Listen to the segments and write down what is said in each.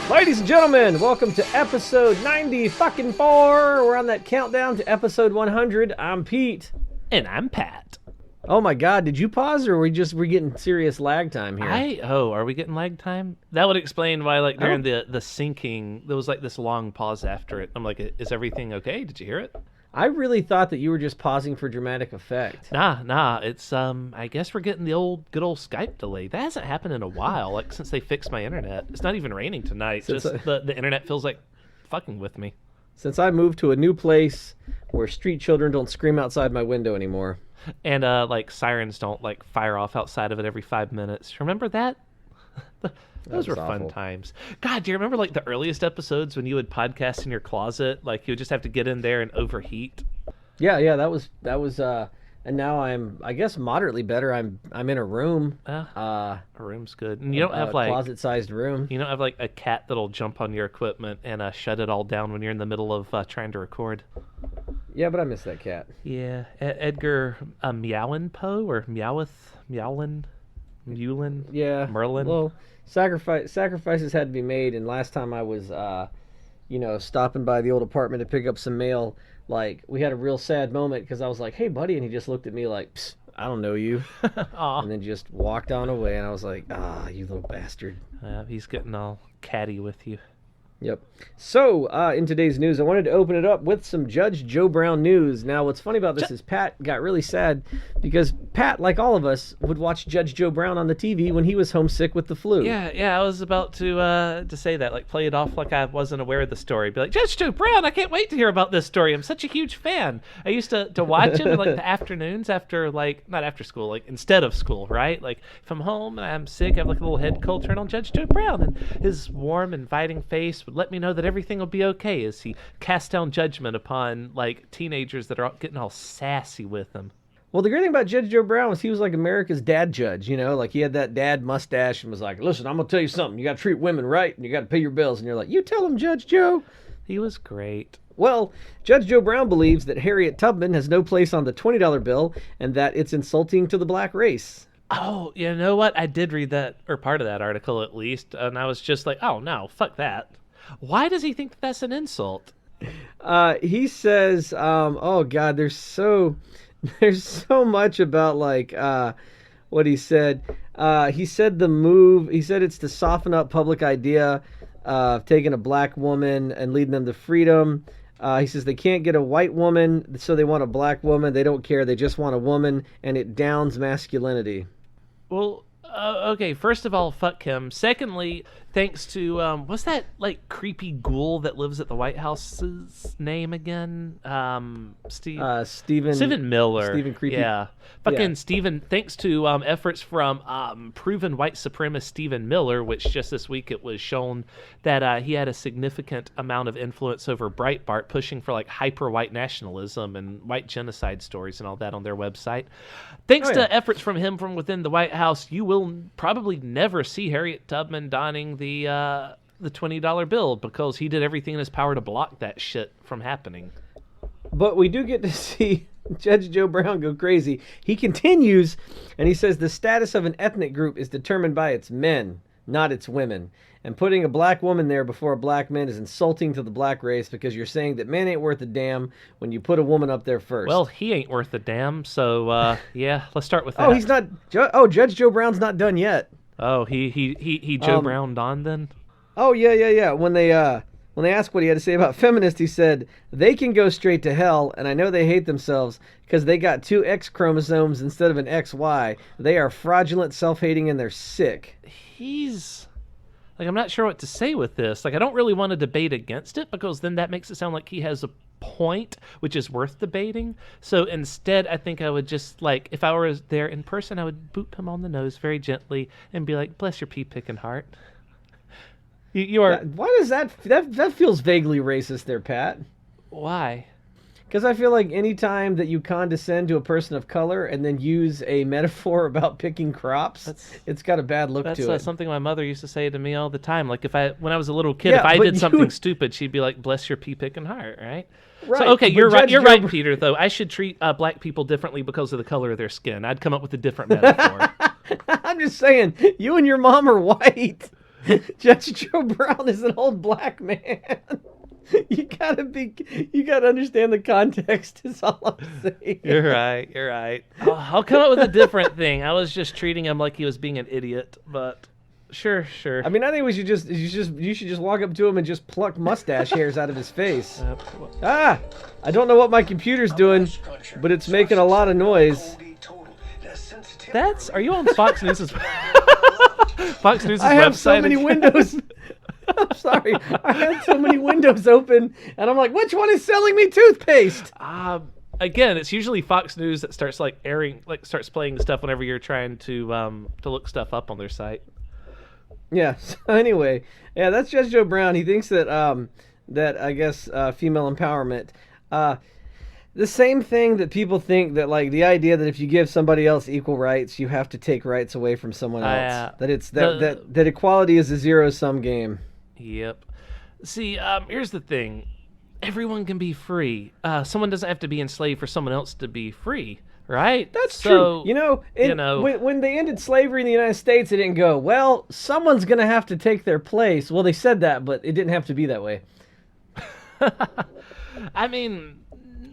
Ladies and gentlemen, welcome to episode 94. We're on that countdown to episode 100. I'm Pete. And I'm Pat. Oh my God, did you pause or are we're getting serious lag time here? Are we getting lag time? That would explain why, like, during the syncing, there was, like, this long pause after it. I'm like, is everything okay? Did you hear it? I really thought that you were just pausing for dramatic effect. Nah, it's, I guess we're getting the good old Skype delay. That hasn't happened in a while, like, since they fixed my internet. It's not even raining tonight. The internet feels like fucking with me. Since I moved to a new place where street children don't scream outside my window anymore. And, like, sirens don't, like, fire off outside of it every 5 minutes. Remember that? Those were fun times. God, do you remember, like, the earliest episodes when you would podcast in your closet? Like, you would just have to get in there and overheat? Yeah, that was, and now I'm, I guess, moderately better. I'm in a room. A room's good. And you don't have, like... closet-sized room. You don't have, like, a cat that'll jump on your equipment and shut it all down when you're in the middle of trying to record? Yeah, but I miss that cat. Yeah. Edgar Meowin Poe or Meowlin? Yeah. Merlin? Well, sacrifices had to be made, and last time I was, stopping by the old apartment to pick up some mail, like, we had a real sad moment because I was like, hey, buddy, and he just looked at me like, psst, I don't know you. And then just walked on away, and I was like, you little bastard. He's getting all catty with you. Yep. So, in today's news, I wanted to open it up with some Judge Joe Brown news. Now, what's funny about this is Pat got really sad because Pat, like all of us, would watch Judge Joe Brown on the TV when he was homesick with the flu. Yeah, I was about to say that, like, play it off like I wasn't aware of the story. Be like, Judge Joe Brown, I can't wait to hear about this story. I'm such a huge fan. I used to watch him in, like, the afternoons after, like, not after school, like, instead of school, right? Like, if I'm home and I'm sick, I have, like, a little head cold, turn on Judge Joe Brown, and his warm, inviting face would let me know that everything will be okay as he casts down judgment upon, like, teenagers that are getting all sassy with him. Well, the great thing about Judge Joe Brown was he was like America's dad judge, like he had that dad mustache and was like, listen, I'm going to tell you something. You got to treat women right and you got to pay your bills. And you're like, you tell him, Judge Joe. He was great. Well, Judge Joe Brown believes that Harriet Tubman has no place on the $20 bill and that it's insulting to the black race. Oh, you know what? I did read that, or part of that article at least, and I was just like, oh, no, fuck that. Why does he think that that's an insult? He says, oh God, there's so much about, like, what he said. He said it's to soften up public idea of taking a black woman and leading them to freedom. He says they can't get a white woman, so they want a black woman. They don't care. They just want a woman, and it downs masculinity. Well, okay, first of all, fuck him. Secondly, thanks to, what's that, like, creepy ghoul that lives at the White House's name again? Stephen Miller. Stephen Creepy. Yeah. Fucking Stephen, thanks to efforts from proven white supremacist Stephen Miller, which just this week it was shown that he had a significant amount of influence over Breitbart, pushing for, like, hyper-white nationalism and white genocide stories and all that on their website. Thanks to efforts from him from within the White House, you will probably never see Harriet Tubman donning the $20 bill because he did everything in his power to block that shit from happening. But we do get to see Judge Joe Brown go crazy. He continues, and he says the status of an ethnic group is determined by its men, not its women. And putting a black woman there before a black man is insulting to the black race because you're saying that men ain't worth a damn when you put a woman up there first. Well, he ain't worth a damn, so, yeah, let's start with that. Oh, he's not... Judge Joe Brown's not done yet. Oh, he Joe Browned on then? Oh, yeah. When they asked what he had to say about feminists, he said, they can go straight to hell, and I know they hate themselves because they got 2 X chromosomes instead of an XY. They are fraudulent, self-hating, and they're sick. He's... Like, I'm not sure what to say with this. Like, I don't really want to debate against it because then that makes it sound like he has a point, which is worth debating. So instead, I think I would just, like, if I were there in person, I would boop him on the nose very gently and be like, bless your pea-picking heart. You are... Why does that feels vaguely racist there, Pat? Why? Because I feel like any time that you condescend to a person of color and then use a metaphor about picking crops, it's got a bad look to it. That's something my mother used to say to me all the time. Like, when I was a little kid, if I did something stupid, she'd be like, bless your pea-picking heart, right? Right. So, okay, you're right. You're right, Peter, though. I should treat black people differently because of the color of their skin. I'd come up with a different metaphor. I'm just saying, you and your mom are white. Judge Joe Brown is an old black man. You gotta understand the context. Is all I'm saying. You're right. You're right. I'll come up with a different thing. I was just treating him like he was being an idiot, but sure. I mean, I think you should just walk up to him and just pluck mustache hairs out of his face. I don't know what my computer's doing, but it's making a lot of noise. Are you on Fox News's Fox News's I have website? so many windows. I'm sorry. I had so many windows open, and I'm like, which one is selling me toothpaste? Again, it's usually Fox News that starts starts playing the stuff whenever you're trying to look stuff up on their site. Yeah. So anyway, yeah, that's Judge Joe Brown. He thinks that that I guess female empowerment. The same thing that people think that, like, the idea that if you give somebody else equal rights, you have to take rights away from someone else. That it's that equality is a zero-sum game. Yep. See, here's the thing: everyone can be free. Someone doesn't have to be enslaved for someone else to be free, right? That's true. When they ended slavery in the United States, they didn't go, well, someone's gonna have to take their place. Well, they said that, but it didn't have to be that way. I mean,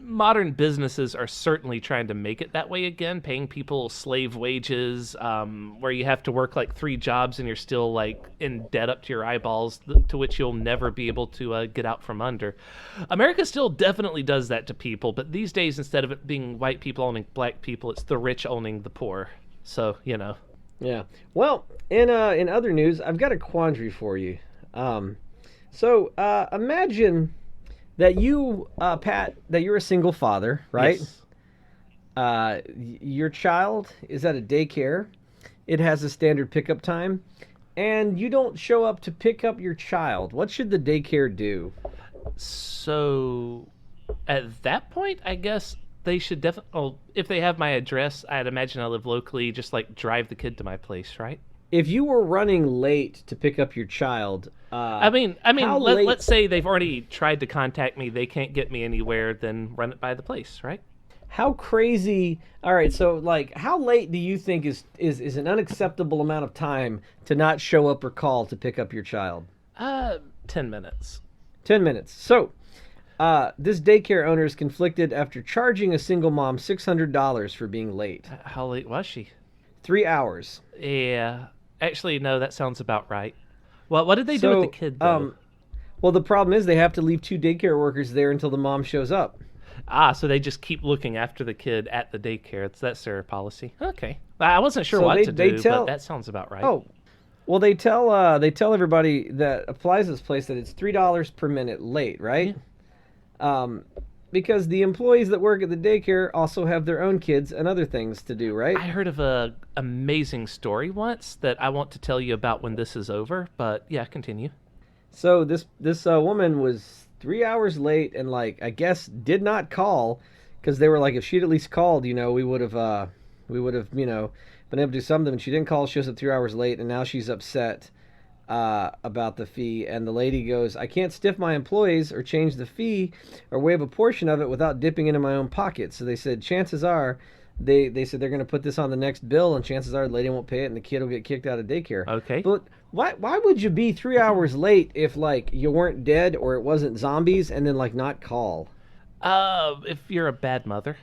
modern businesses are certainly trying to make it that way again, paying people slave wages, where you have to work like 3 jobs and you're still like in debt up to your eyeballs, to which you'll never be able to get out from under. America still definitely does that to people, but these days, instead of it being white people owning black people, it's the rich owning the poor. So, Yeah. Well, in other news, I've got a quandary for you. Imagine that you, Pat, that you're a single father, right? Yes. Your child is at a daycare. It has a standard pickup time, and you don't show up to pick up your child. What should the daycare do? So, at that point, I guess they should definitely. Oh, if they have my address, I'd imagine I live locally. Just like drive the kid to my place, right? If you were running late to pick up your child, let's say they've already tried to contact me. They can't get me anywhere. Then run it by the place, right? How crazy? All right, so like, how late do you think is an unacceptable amount of time to not show up or call to pick up your child? 10 minutes. 10 minutes. So, this daycare owner is conflicted after charging a single mom $600 for being late. How late was she? 3 hours. Yeah. Actually, no, that sounds about right. Well, what did they do with the kid, though? Well, the problem is they have to leave 2 daycare workers there until the mom shows up. So they just keep looking after the kid at the daycare. That's their policy. Okay. I wasn't sure what to do, but that sounds about right. Oh, well, they tell everybody that applies this place that it's $3 per minute late, right? Yeah. Because the employees that work at the daycare also have their own kids and other things to do, right? I heard of a amazing story once that I want to tell you about when this is over, but yeah, continue. So this woman was 3 hours late and, like, I guess did not call, because they were like, if she'd at least called, we would have been able to do something. And she didn't call. She was up 3 hours late, and now she's upset about the fee. And the lady goes, I can't stiff my employees or change the fee or waive a portion of it without dipping into my own pocket. So they said, chances are, they said they're going to put this on the next bill, and chances are the lady won't pay it and the kid will get kicked out of daycare. Okay. But why would you be 3 hours late if, like, you weren't dead or it wasn't zombies, and then, like, not call? If you're a bad mother.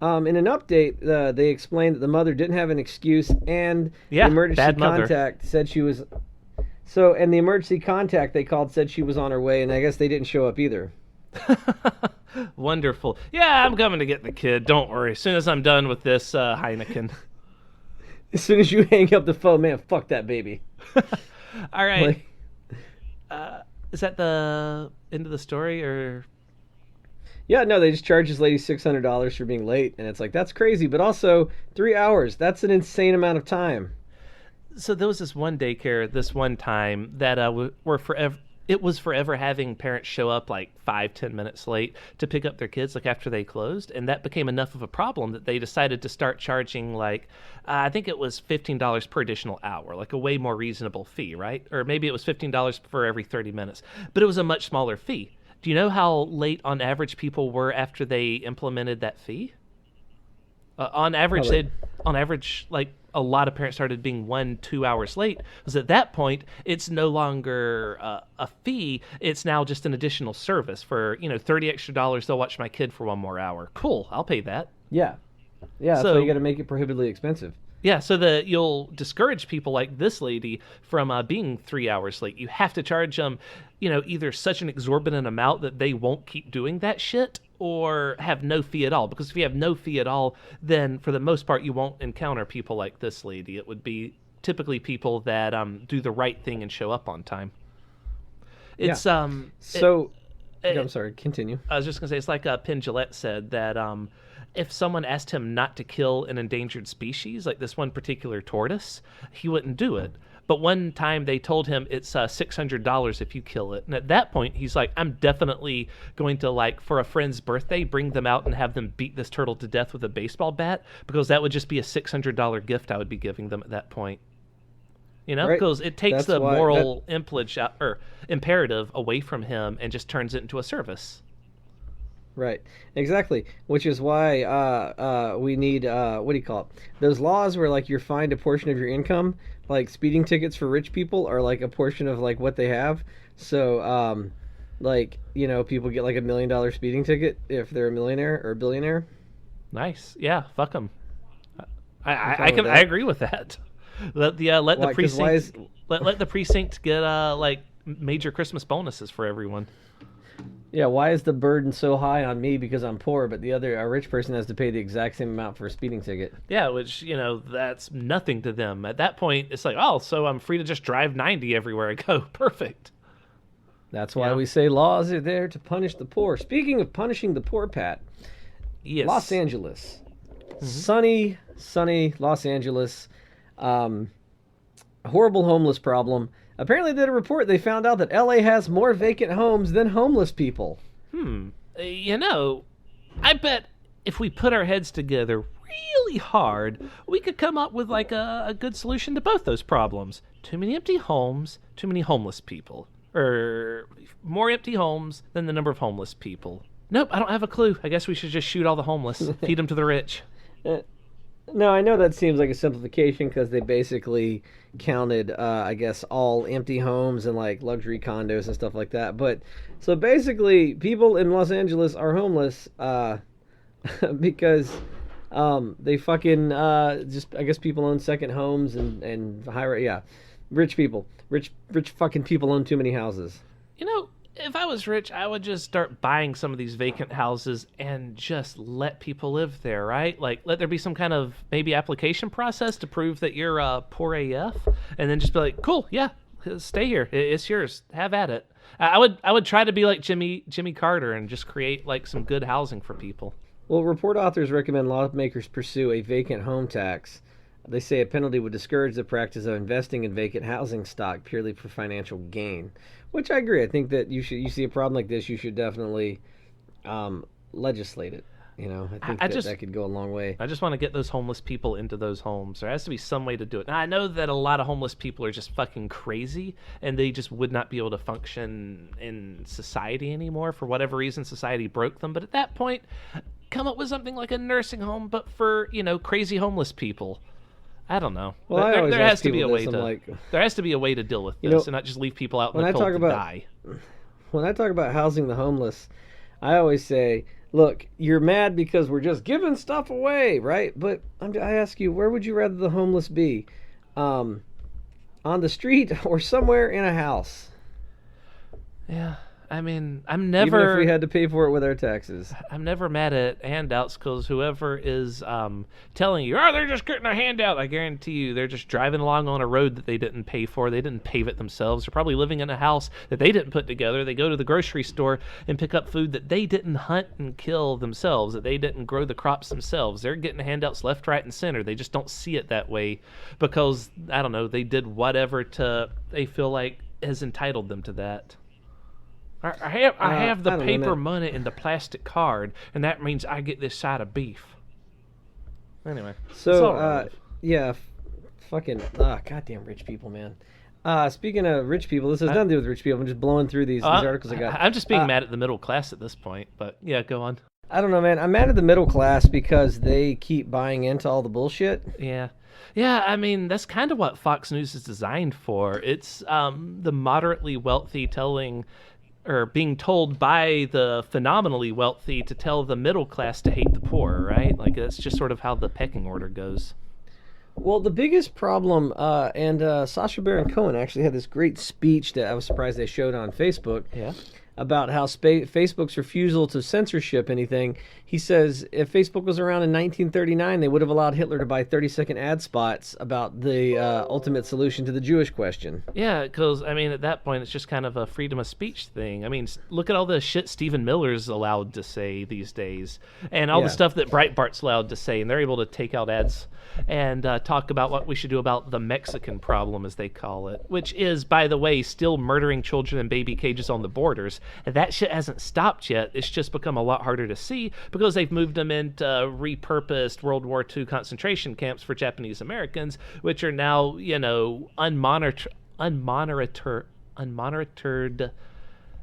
In an update, they explained that the mother didn't have an excuse, and the emergency contact said she was. So, and the emergency contact they called said she was on her way, and I guess they didn't show up either. Wonderful. Yeah, I'm coming to get the kid. Don't worry. As soon as I'm done with this Heineken. As soon as you hang up the phone, man, fuck that baby. All right. Is that the end of the story, or? Yeah, no, they just charged this lady $600 for being late, and it's like, that's crazy, but also 3 hours. That's an insane amount of time. So there was this one daycare this one time that were forever. It was forever having parents show up like 5-10 minutes late to pick up their kids, like after they closed, and that became enough of a problem that they decided to start charging like I think it was $15 per additional hour, like a way more reasonable fee, right? Or maybe it was $15 for every 30 minutes, but it was a much smaller fee. Do you know how late on average people were after they implemented that fee? On average, like a lot of parents started being 1-2 hours late was at that point it's no longer a fee, it's now just an additional service for $30 extra. They'll watch my kid for 1 more hour. Cool, I'll pay that. Yeah, that's why you got to make it prohibitively expensive. Yeah, so that you'll discourage people like this lady from being 3 hours late. You have to charge them, either such an exorbitant amount that they won't keep doing that shit, or have no fee at all. Because if you have no fee at all, then for the most part you won't encounter people like this lady. It would be typically people that do the right thing and show up on time. It's I'm sorry, continue. I was just gonna say it's like Penn Jillette said that if someone asked him not to kill an endangered species, like this one particular tortoise, he wouldn't do it. But one time they told him it's $600 if you kill it. And at that point, he's like, I'm definitely going to, like, for a friend's birthday, bring them out and have them beat this turtle to death with a baseball bat, because that would just be a $600 gift I would be giving them at that point. Because it takes the moral imperative away from him and just turns it into a service. Right, exactly. Which is why we need what do you call it? Those laws where like you're fined a portion of your income, like speeding tickets for rich people are like a portion of like what they have. So, people get like $1 million speeding ticket if they're a millionaire or a billionaire. Nice, yeah, fuck them. I agree with that. Let the precinct get like major Christmas bonuses for everyone. Yeah, why is the burden so high on me because I'm poor, but a rich person has to pay the exact same amount for a speeding ticket? Yeah, which, that's nothing to them. At that point, it's like, oh, so I'm free to just drive 90 everywhere I go. Perfect. That's why we say laws are there to punish the poor. Speaking of punishing the poor, Pat, yes. Los Angeles. Mm-hmm. Sunny Los Angeles. Horrible homeless problem. Apparently, they did a report. They found out that LA has more vacant homes than homeless people. I bet if we put our heads together really hard, we could come up with like a good solution to both those problems. Too many empty homes, too many homeless people. Or more empty homes than the number of homeless people. Nope, I don't have a clue. I guess we should just shoot all the homeless, feed them to the rich. No, I know that seems like a simplification because they basically counted, all empty homes and like luxury condos and stuff like that. But so basically, people in Los Angeles are homeless because they fucking people own second homes and rich people, rich fucking people own too many houses. If I was rich, I would just start buying some of these vacant houses and just let people live there, right? Like, let there be some kind of maybe application process to prove that you're poor AF, and then just be like, cool, yeah, stay here. It's yours. Have at it. I would try to be like Jimmy Carter and just create like some good housing for people. Well, report authors recommend lawmakers pursue a vacant home tax. They say a penalty would discourage the practice of investing in vacant housing stock purely for financial gain, which I agree. I think that you see a problem like this, you should definitely legislate it. I think that could go a long way. I just want to get those homeless people into those homes. There has to be some way to do it. Now, I know that a lot of homeless people are just fucking crazy, and they just would not be able to function in society anymore. For whatever reason, society broke them. But at that point, come up with something like a nursing home, but for, crazy homeless people. I don't know. Well, there has to be a way there has to be a way to deal with this and not just leave people out in the cold to die. When I talk about housing the homeless, I always say, look, you're mad because we're just giving stuff away, right? But I ask you, where would you rather the homeless be? On the street or somewhere in a house? Yeah. I mean, I'm never... Even if we had to pay for it with our taxes. I'm never mad at handouts because whoever is telling you, oh, they're just getting a handout, I guarantee you they're just driving along on a road that they didn't pay for. They didn't pave it themselves. They're probably living in a house that they didn't put together. They go to the grocery store and pick up food that they didn't hunt and kill themselves, that they didn't grow the crops themselves. They're getting handouts left, right, and center. They just don't see it that way because, I don't know, they did whatever they feel like has entitled them to that. I have the paper money and the plastic card, and that means I get this side of beef. Anyway. So, fucking, goddamn rich people, man. Speaking of rich people, this has nothing to do with rich people. I'm just blowing through these articles I got. I'm just being mad at the middle class at this point, but yeah, go on. I don't know, man. I'm mad at the middle class because they keep buying into all the bullshit. Yeah. Yeah, I mean, that's kind of what Fox News is designed for. It's the moderately wealthy telling or being told by the phenomenally wealthy to tell the middle class to hate the poor, right? Like, that's just sort of how the pecking order goes. Well, the biggest problem, and Sasha Baron Cohen actually had this great speech that I was surprised they showed on Facebook. Yeah. About how Facebook's refusal to censorship anything. He says if Facebook was around in 1939, they would have allowed Hitler to buy 30-second ad spots about the ultimate solution to the Jewish question. Yeah, because, I mean, at that point, it's just kind of a freedom of speech thing. I mean, look at all the shit Stephen Miller's allowed to say these days, and all the stuff that Breitbart's allowed to say, and they're able to take out ads and talk about what we should do about the Mexican problem, as they call it, which is, by the way, still murdering children in baby cages on the borders. And that shit hasn't stopped yet. It's just become a lot harder to see because they've moved them into repurposed World War II concentration camps for Japanese Americans, which are now, unmonitored.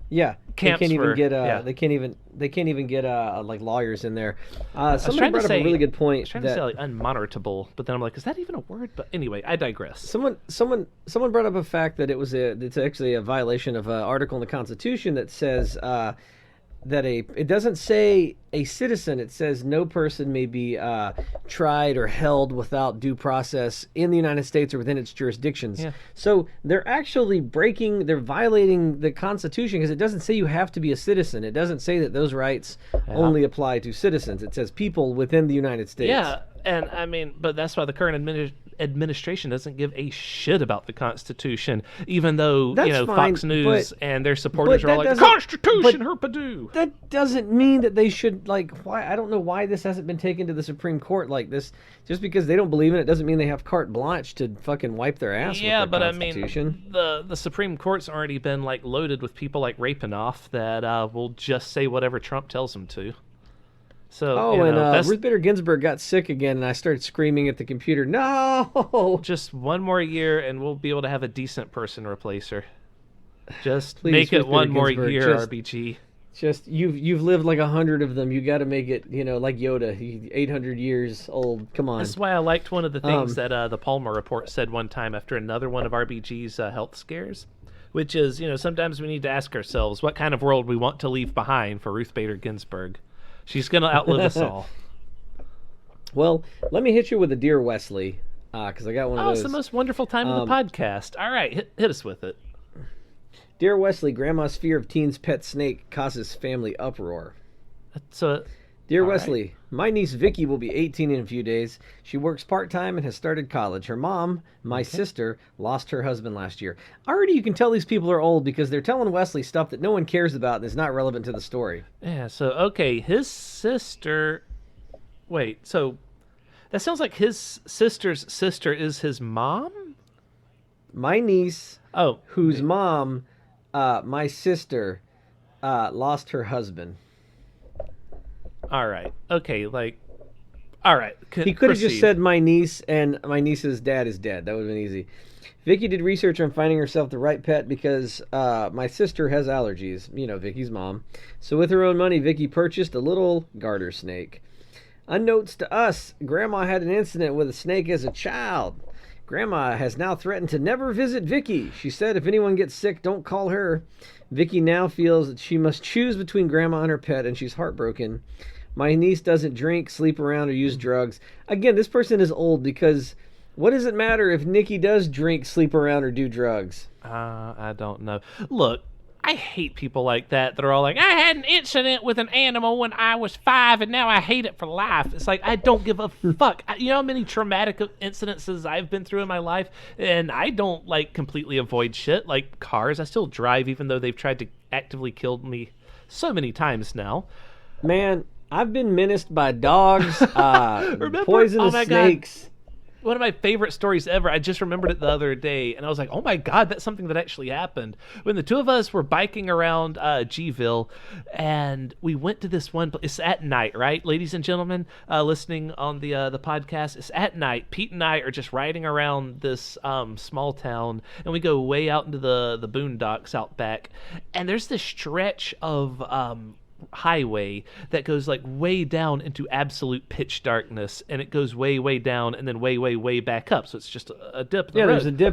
Yeah, camps they can't even for, get yeah. they can't even get like lawyers in there. I Somebody brought up a really good point. I was trying to say like unmonitorable, but then I'm like, is that even a word? But anyway, I digress. Someone brought up a fact that it's actually a violation of an article in the Constitution that says that it doesn't say a citizen. It says no person may be tried or held without due process in the United States or within its jurisdictions. Yeah. So they're actually they're violating the Constitution because it doesn't say you have to be a citizen. It doesn't say that those rights only apply to citizens. It says people within the United States. Yeah, and I mean, but that's why the current administration doesn't give a shit about the Constitution, even though That's fine, Fox News but- and their supporters but are all that like, the doesn't- Constitution, but- herpadoo. That doesn't mean that they should why I don't know why this hasn't been taken to the Supreme Court like this. Just because they don't believe in it doesn't mean they have carte blanche to fucking wipe their ass Yeah, with the but I Constitution. mean, the Supreme Court's already been like loaded with people like Rapinoff that will just say whatever Trump tells them to. So, Ruth Bader Ginsburg got sick again, and I started screaming at the computer, "No!" Just one more year, and we'll be able to have a decent person replace her. Just Please, make it Ruth one Bader more Ginsburg, year, just- RBG. Just you've lived like 100 of them. You got to make it, like Yoda, 800 years old. Come on. That's why I liked one of the things that the Palmer Report said one time after another one of RBG's health scares, which is, sometimes we need to ask ourselves what kind of world we want to leave behind for Ruth Bader Ginsburg. She's going to outlive us all. Well, let me hit you with a Dear Wesley, because I got one of those. It's the most wonderful time of the podcast. All right, hit us with it. Dear Wesley, Grandma's fear of teen's pet snake causes family uproar. So, Dear all Wesley, right. My niece Vicky will be 18 in a few days. She works part-time and has started college. Her mom, my sister, lost her husband last year. Already you can tell these people are old because they're telling Wesley stuff that no one cares about and is not relevant to the story. Yeah, so, okay, his sister... Wait, so that sounds like his sister's sister is his mom? My niece, Oh. whose mom, my sister, lost her husband. All right. Okay, all right. He could have just said my niece, and my niece's dad is dead. That would have been easy. Vicky did research on finding herself the right pet because my sister has allergies. Vicky's mom. So with her own money, Vicky purchased a little garter snake. Unbeknownst to us, Grandma had an incident with a snake as a child. Grandma has now threatened to never visit Vicky. She said if anyone gets sick, don't call her. Vicky now feels that she must choose between Grandma and her pet, and she's heartbroken. My niece doesn't drink, sleep around, or use drugs. Again, this person is old because what does it matter if Nikki does drink, sleep around, or do drugs? I don't know. Look, I hate people like that are all like, I had an incident with an animal when I was 5 and now I hate it for life. It's like, I don't give a fuck. You know how many traumatic incidences I've been through in my life? And I don't completely avoid shit like cars. I still drive even though they've tried to actively kill me so many times now. Man, I've been menaced by dogs, poisonous snakes. God. One of my favorite stories ever. I just remembered it the other day, and I was like, oh my God, that's something that actually happened. When the two of us were biking around Gville, and we went to this one place. It's at night, right, ladies and gentlemen, listening on the podcast. It's at night. Pete and I are just riding around this small town, and we go way out into the boondocks out back, and there's this stretch of highway that goes like way down into absolute pitch darkness, and it goes way down and then way back up. So it's just a dip in the road.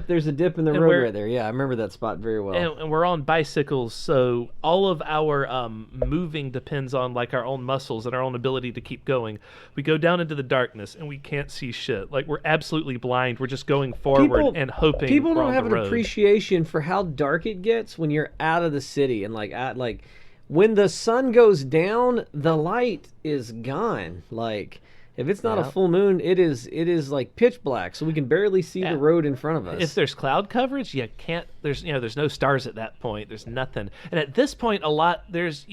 There's a dip in the road right there. Yeah, I remember that spot very well. And we're on bicycles, so all of our moving depends on like our own muscles and our own ability to keep going. We go down into the darkness and we can't see shit. Like, we're absolutely blind. We're just going forward and hoping. People don't have an appreciation for how dark it gets when you're out of the city, and like when the sun goes down, the light is gone. Like, if it's not a full moon, it is like pitch black, so we can barely see the road in front of us. If there's cloud coverage, you can't. There's no stars at that point. There's nothing. And at this point, there's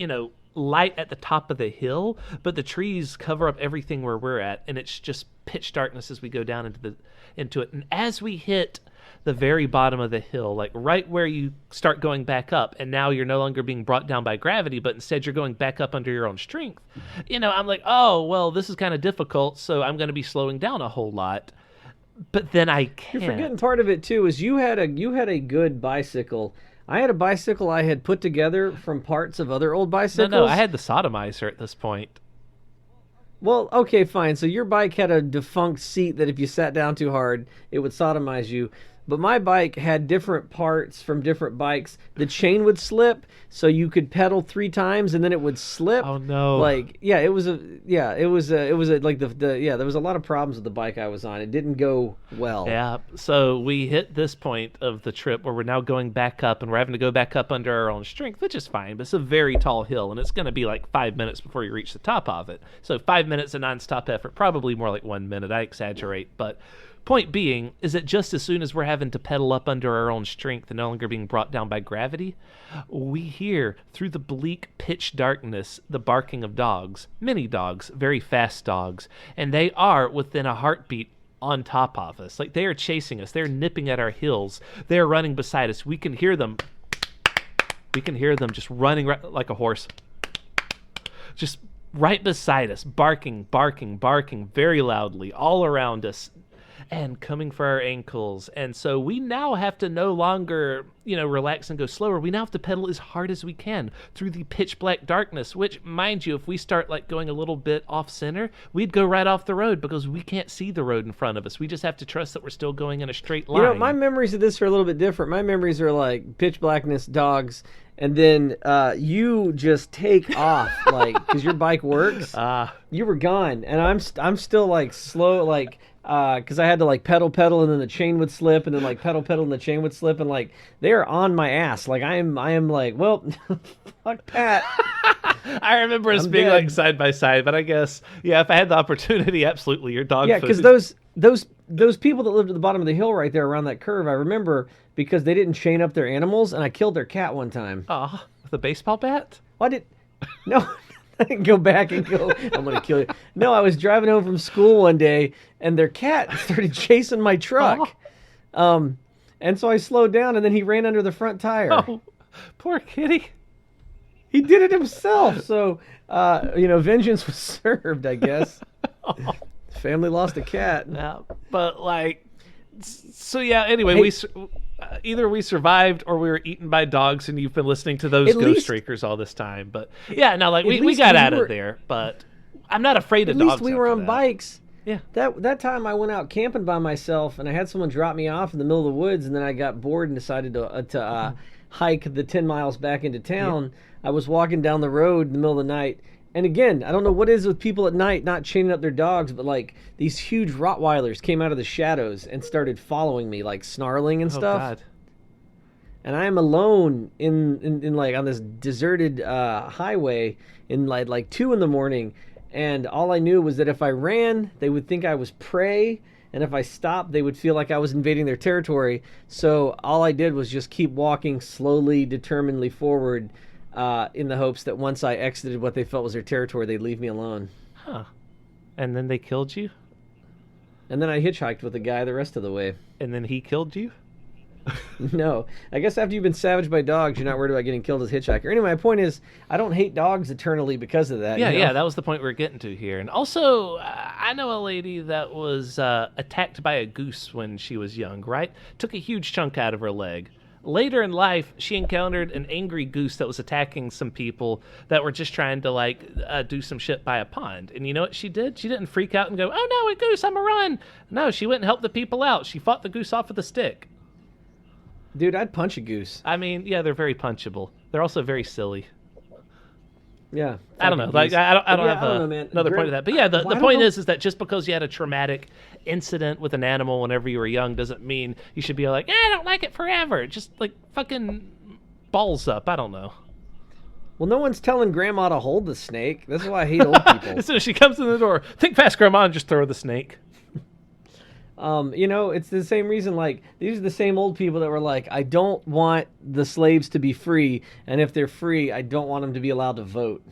light at the top of the hill, but the trees cover up everything where we're at, and it's just pitch darkness as we go down into it. And as we hit the very bottom of the hill, like right where you start going back up, and now you're no longer being brought down by gravity, but instead you're going back up under your own strength. I'm like, oh, well, this is kind of difficult, so I'm going to be slowing down a whole lot. But then I can't. You're forgetting part of it too, is you had a good bicycle. I had a bicycle I had put together from parts of other old bicycles. No, I had the sodomizer at this point. Well, okay, fine. So your bike had a defunct seat that if you sat down too hard, it would sodomize you. But my bike had different parts from different bikes. The chain would slip, so you could pedal 3 times and then it would slip. Oh no! Like, there was a lot of problems with the bike I was on. It didn't go well. Yeah. So we hit this point of the trip where we're now going back up, and we're having to go back up under our own strength, which is fine. But it's a very tall hill, and it's going to be like 5 minutes before you reach the top of it. So 5 minutes of nonstop effort, probably more like 1 minute. I exaggerate, but. Point being is that just as soon as we're having to pedal up under our own strength and no longer being brought down by gravity, we hear through the bleak pitch darkness the barking of dogs, many dogs, very fast dogs, and they are within a heartbeat on top of us. Like, they are chasing us. They're nipping at our heels. They're running beside us. We can hear them. We can hear them just running like a horse. Just right beside us, barking very loudly all around us. And coming for our ankles. And so we now have to no longer, relax and go slower. We now have to pedal as hard as we can through the pitch black darkness, which, mind you, if we start like going a little bit off center, we'd go right off the road because we can't see the road in front of us. We just have to trust that we're still going in a straight line. My memories of this are a little bit different. My memories are like pitch blackness, dogs, and then you just take off, like, because your bike works. You were gone, and I'm still like slow, like, because I had to like pedal, and then the chain would slip, and then like pedal, and the chain would slip, and like they are on my ass. Like I am like, well, fuck Pat. I remember us being like side by side, but I guess if I had the opportunity, absolutely, your dog. Yeah, because those people that lived at the bottom of the hill right there around that curve, I remember because they didn't chain up their animals, and I killed their cat one time. Oh, with a baseball bat? No. I didn't go back and go, I'm going to kill you. No, I was driving home from school one day, and their cat started chasing my truck. And so I slowed down, and then he ran under the front tire. Oh, poor kitty. He did it himself. So, vengeance was served, I guess. Family lost a cat. Yeah, but anyway, either we survived or we were eaten by dogs, and you've been listening to those Ghost Streakers all this time. But we got out of there. But I'm not afraid of dogs. At least we were on bikes. Yeah. That time I went out camping by myself, and I had someone drop me off in the middle of the woods, and then I got bored and decided to hike the 10 miles back into town. Yeah. I was walking down the road in the middle of the night. And again, I don't know what it is with people at night not chaining up their dogs, but like these huge Rottweilers came out of the shadows and started following me, like snarling and stuff. God. And I am alone in like on this deserted highway in like 2 a.m, and all I knew was that if I ran, they would think I was prey, and if I stopped, they would feel like I was invading their territory. So all I did was just keep walking slowly, determinedly forward. In the hopes that once I exited what they felt was their territory, they'd leave me alone. Huh. And then they killed you? And then I hitchhiked with the guy the rest of the way. And then he killed you? No. I guess after you've been savaged by dogs, you're not worried about getting killed as a hitchhiker. Anyway, my point is, I don't hate dogs eternally because of that. Yeah, that was the point we were getting to here. And also, I know a lady that was attacked by a goose when she was young, right? Took a huge chunk out of her leg. Later in life, she encountered an angry goose that was attacking some people that were just trying to do some shit by a pond. And you know what she did? She didn't freak out and go, "Oh no, a goose, I'm a run." No, she went and helped the people out. She fought the goose off with a stick. Dude, I'd punch a goose. I mean, yeah, they're very punchable. They're also very silly. Yeah, I don't know. Like I don't have another point of that. But yeah, the point is that just because you had a traumatic incident with an animal whenever you were young doesn't mean you should be like, I don't like it forever. Just like fucking balls up. I don't know. Well, no one's telling Grandma to hold the snake. That's why I hate old people. As soon as she comes in the door, think fast, Grandma, and just throw the snake. It's the same reason, like, these are the same old people that were like, I don't want the slaves to be free, and if they're free, I don't want them to be allowed to vote.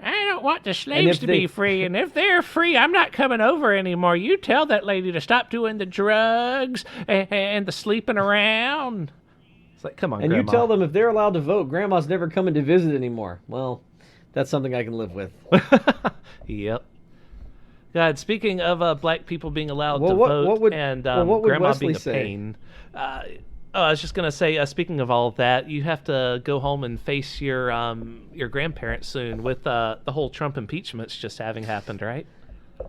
I don't want the slaves to be free, and if they're free, I'm not coming over anymore. You tell that lady to stop doing the drugs and the sleeping around. It's like, come on, and Grandma. You tell them if they're allowed to vote, Grandma's never coming to visit anymore. Well, that's something I can live with. Yep. God, speaking of black people being allowed to vote and Grandma Wesley being a pain, I was just going to say, speaking of all of that, you have to go home and face your grandparents soon with the whole Trump impeachments just having happened, right?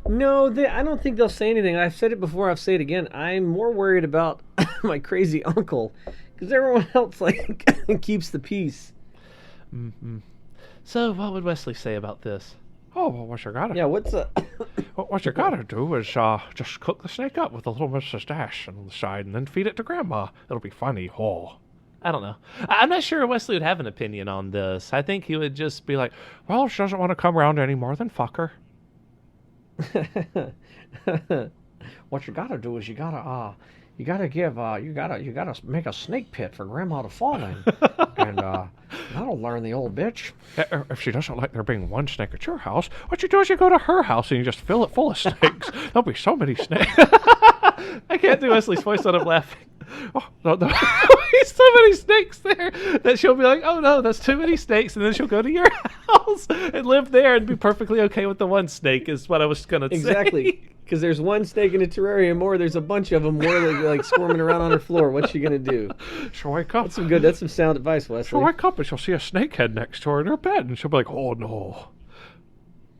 No, I don't think they'll say anything. I've said it before, I'll say it again. I'm more worried about my crazy uncle, because everyone else keeps the peace. Mm-hmm. So what would Wesley say about this? Oh, well, what you gotta... Yeah, what's what you gotta do is just cook the snake up with a little Mrs. Dash on the side and then feed it to Grandma. It'll be funny. Oh. I don't know. I'm not sure Wesley would have an opinion on this. I think he would just be like, well, she doesn't want to come around any more than fuck her. What you gotta do is you gotta make a snake pit for Grandma to fall in, and that'll learn the old bitch. If she doesn't like there being one snake at your house, what you do is you go to her house and you just fill it full of snakes. There'll be so many snakes. I can't do Wesley's voice without laughing. Oh, no. There'll be so many snakes there that she'll be like, oh no, that's too many snakes, and then she'll go to your house and live there and be perfectly okay with the one snake, is what I was going to say. Exactly. Because there's one snake in a terrarium, or there's a bunch of them more like squirming around on her floor. What's she gonna do? She'll wake up. That's some sound advice, Wesley. She'll wake up and she'll see a snake head next to her in her bed, and she'll be like, "Oh no!"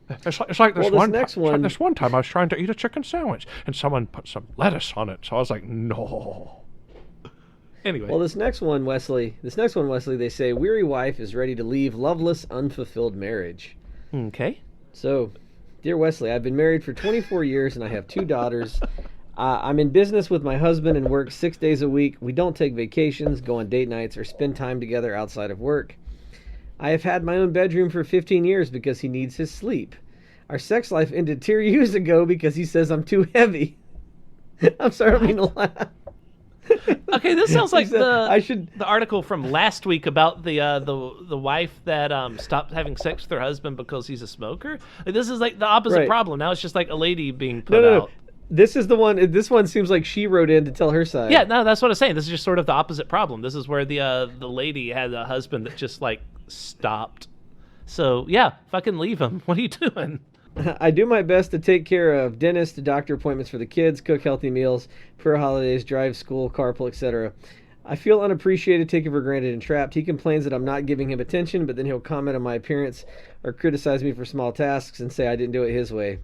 It's like this one time I was trying to eat a chicken sandwich, and someone put some lettuce on it, so I was like, "No." Anyway. Well, this next one, Wesley, they say weary wife is ready to leave loveless, unfulfilled marriage. Okay. So. Dear Wesley, I've been married for 24 years and I have 2 daughters. I'm in business with my husband and work 6 days a week. We don't take vacations, go on date nights, or spend time together outside of work. I have had my own bedroom for 15 years because he needs his sleep. Our sex life ended 2 years ago because he says I'm too heavy. I'm sorry, I don't mean to laugh. Okay, this sounds like the article from last week about the wife that stopped having sex with her husband because he's a smoker. Like, this is like the opposite problem. Now it's just like a lady being put out. No. This is the one. This one seems like she wrote in to tell her side. Yeah, no, that's what I'm saying. This is just sort of the opposite problem. This is where the lady had a husband that just like stopped. So yeah, fucking leave him. What are you doing? I do my best to take care of dentist, doctor appointments for the kids, cook healthy meals, prayer holidays, drive school, carpool, etc. I feel unappreciated, taken for granted, and trapped. He complains that I'm not giving him attention, but then he'll comment on my appearance or criticize me for small tasks and say I didn't do it his way.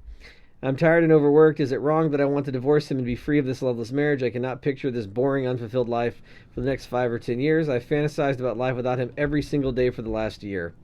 I'm tired and overworked. Is it wrong that I want to divorce him and be free of this loveless marriage? I cannot picture this boring, unfulfilled life for the next 5 or 10 years. I've fantasized about life without him every single day for the last year.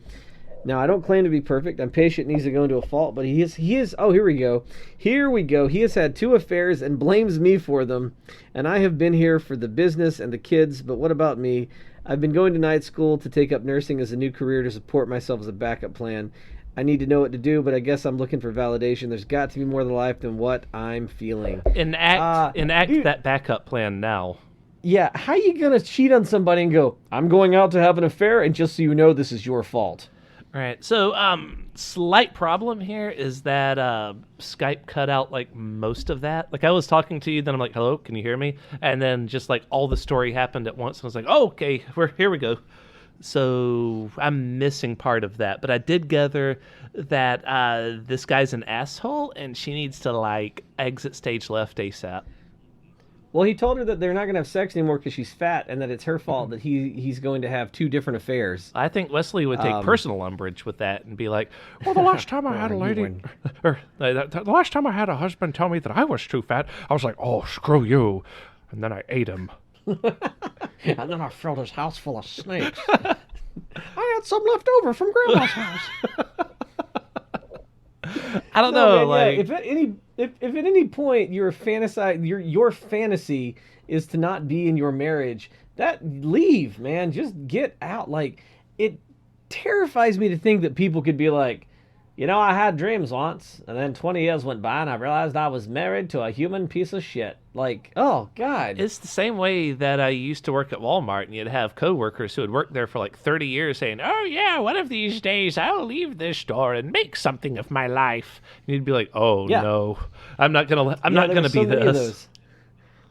Now, I don't claim to be perfect. I'm patient and easy going to a fault, but he is, oh, here we go. He has had 2 affairs and blames me for them, and I have been here for the business and the kids, but what about me? I've been going to night school to take up nursing as a new career to support myself as a backup plan. I need to know what to do, but I guess I'm looking for validation. There's got to be more to life than what I'm feeling. Enact that backup plan now. Yeah, how you going to cheat on somebody and go, I'm going out to have an affair, and just so you know, this is your fault? All right, so slight problem here is that Skype cut out like most of that. Like I was talking to you, then I'm like, hello, can you hear me? And then just like all the story happened at once. And I was like, oh, okay, here we go. So I'm missing part of that. But I did gather that this guy's an asshole and she needs to like exit stage left ASAP. Well, he told her that they're not going to have sex anymore because she's fat, and that it's her fault that he's going to have 2 different affairs. I think Wesley would take personal umbrage with that and be like, "Well, the last time I had a lady, or the last time I had a husband tell me that I was too fat, I was like, oh, screw you,' and then I ate him." And then I filled his house full of snakes. I had some left over from Grandma's house. I don't know. Man, like, if at any point your fantasy is to not be in your marriage, leave, man. Just get out. Like, it terrifies me to think that people could be like, I had dreams once, and then 20 years went by, and I realized I was married to a human piece of shit. Like, oh, God. it's the same way that I used to work at Walmart, and you'd have coworkers who had worked there for like 30 years saying, "Oh yeah, one of these days I'll leave this store and make something of my life." And you'd be like, "Oh no, I'm not gonna be this."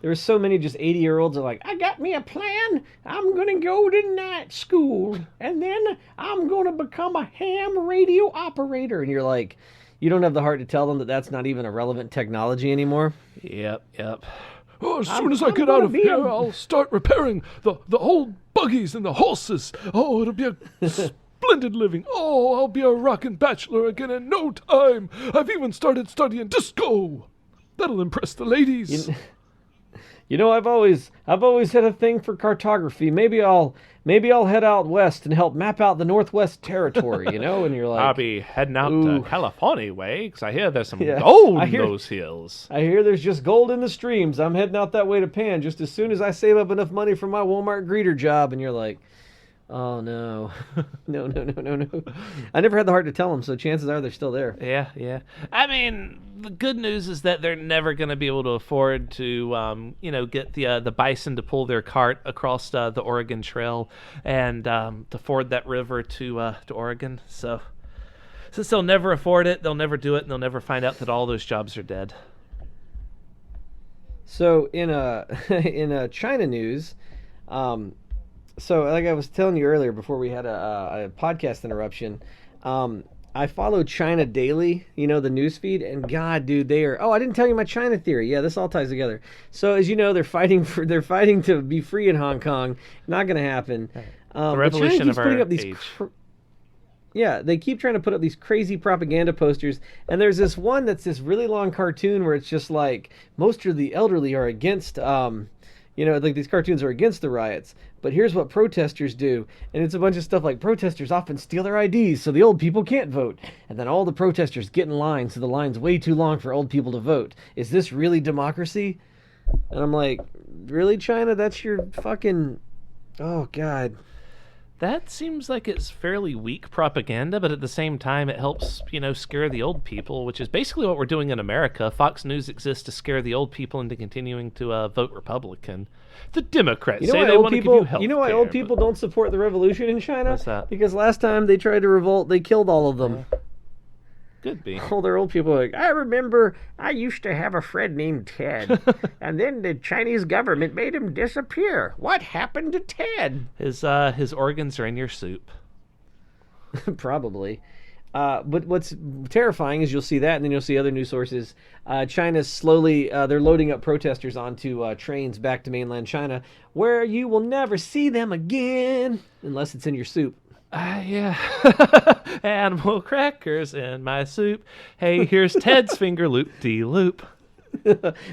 There were so many just 80-year-olds are like, I got me a plan. I'm going to go to night school, and then I'm going to become a ham radio operator. And you're like, you don't have the heart to tell them that that's not even a relevant technology anymore. Yep. Oh, as soon as I get out of here, I'll start repairing the old buggies and the horses. Oh, it'll be a splendid living. Oh, I'll be a rockin' bachelor again in no time. I've even started studying disco. That'll impress the ladies. I've always had a thing for cartography. Maybe I'll head out west and help map out the Northwest Territory, And you're like, I'll be heading out to California way, because I hear there's some gold in those hills. I hear there's just gold in the streams. I'm heading out that way to Pan just as soon as I save up enough money for my Walmart greeter job. And you're like, oh, no. No. I never had the heart to tell them, so chances are they're still there. Yeah. I mean, the good news is that they're never going to be able to afford to, get the bison to pull their cart across the Oregon Trail and to ford that river to Oregon. So since they'll never afford it, they'll never do it, and they'll never find out that all those jobs are dead. So in China news, so like I was telling you earlier before we had a podcast interruption, I follow China Daily, the news feed, and God, dude, they are. Oh, I didn't tell you my China theory. Yeah, this all ties together. So as you know, they're fighting to be free in Hong Kong. Not going to happen. The revolution of our age. Yeah, they keep trying to put up these crazy propaganda posters, and there's this one that's this really long cartoon where it's just like most of the elderly are against. Like these cartoons are against the riots, but here's what protesters do. And it's a bunch of stuff like protesters often steal their IDs so the old people can't vote. And then all the protesters get in line so the line's way too long for old people to vote. Is this really democracy? And I'm like, really, China? That's your fucking... Oh, God. That seems like it's fairly weak propaganda, but at the same time, it helps, scare the old people, which is basically what we're doing in America. Fox News exists to scare the old people into continuing to vote Republican. The Democrats say they want to give you health care. You know why old people don't support the revolution in China? What's that? Because last time they tried to revolt, they killed all of them. Could be. All their old people are like, I remember I used to have a friend named Ted, and then the Chinese government made him disappear. What happened to Ted? His organs are in your soup. Probably. But what's terrifying is you'll see that, and then you'll see other news sources. China's slowly, they're loading up protesters onto trains back to mainland China, where you will never see them again, unless it's in your soup. Yeah. Animal crackers in my soup. Hey, here's Ted's finger loop-de-loop.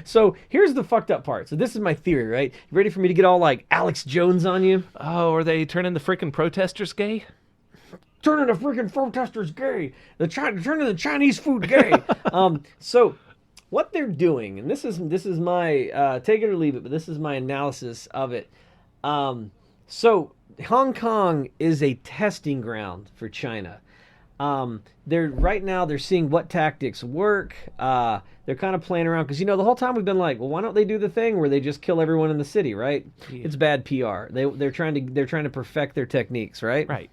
So here's the fucked up part. So this is my theory, right? You ready for me to get all like Alex Jones on you? Oh, are they turning the freaking protesters gay? Turning the freaking protesters gay. Turning the Chinese food gay. So what they're doing, and this is my take it or leave it, but this is my analysis of it. So Hong Kong is a testing ground for China. They're seeing what tactics work. They're kind of playing around because the whole time we've been like, well, why don't they do the thing where they just kill everyone in the city, right? Yeah. It's bad PR. They're trying to perfect their techniques, right? Right.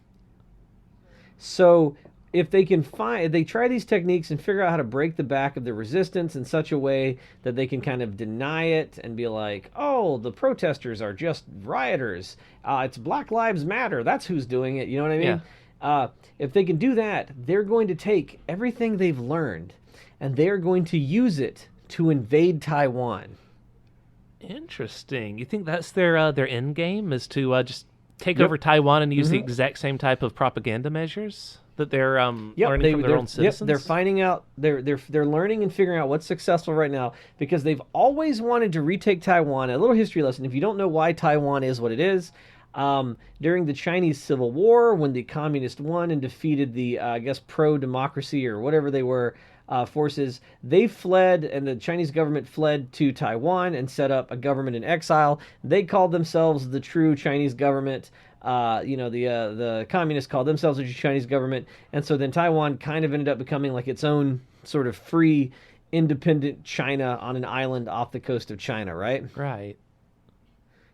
So if they try these techniques and figure out how to break the back of the resistance in such a way that they can kind of deny it and be like, oh, the protesters are just rioters. It's Black Lives Matter. That's who's doing it. You know what I mean? Yeah. If they can do that, they're going to take everything they've learned and they're going to use it to invade Taiwan. Interesting. You think that's their end game is to just take over Taiwan and use the exact same type of propaganda measures that they're learning from their own citizens? Yep, they're finding out. They're learning and figuring out what's successful right now because they've always wanted to retake Taiwan. A little history lesson: if you don't know why Taiwan is what it is, during the Chinese Civil War, when the communists won and defeated the I guess pro-democracy or whatever they were. Forces, they fled, and the Chinese government fled to Taiwan and set up a government in exile. They called themselves the true Chinese government. The communists called themselves the true Chinese government, and so then Taiwan kind of ended up becoming like its own sort of free, independent China on an island off the coast of China, right? Right.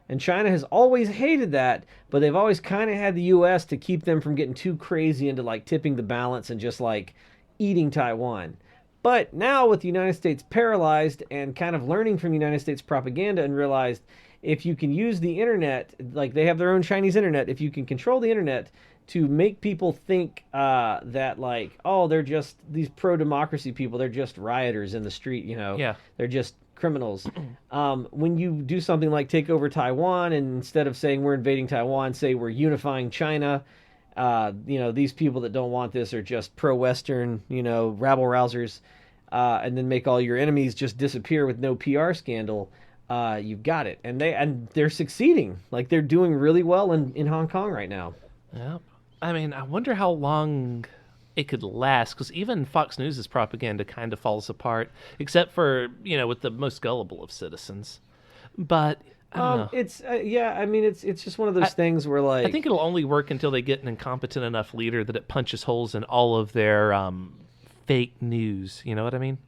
And China has always hated that, but they've always kind of had the U.S. to keep them from getting too crazy into like tipping the balance and just like eating Taiwan. But now with the United States paralyzed and kind of learning from United States propaganda and realized if you can use the internet, like they have their own Chinese internet, if you can control the internet to make people think that like, oh, they're just these pro-democracy people, they're just rioters in the street, they're just criminals. When you do something like take over Taiwan and instead of saying we're invading Taiwan, say we're unifying China, these people that don't want this are just pro-Western, rabble-rousers, and then make all your enemies just disappear with no PR scandal, you've got it. And they're succeeding. Like, they're doing really well in Hong Kong right now. Yeah. I mean, I wonder how long it could last, because even Fox News' propaganda kind of falls apart, except for, with the most gullible of citizens. But... I don't know. It's it's just one of those things where like I think it'll only work until they get an incompetent enough leader that it punches holes in all of their fake news. You know what I mean?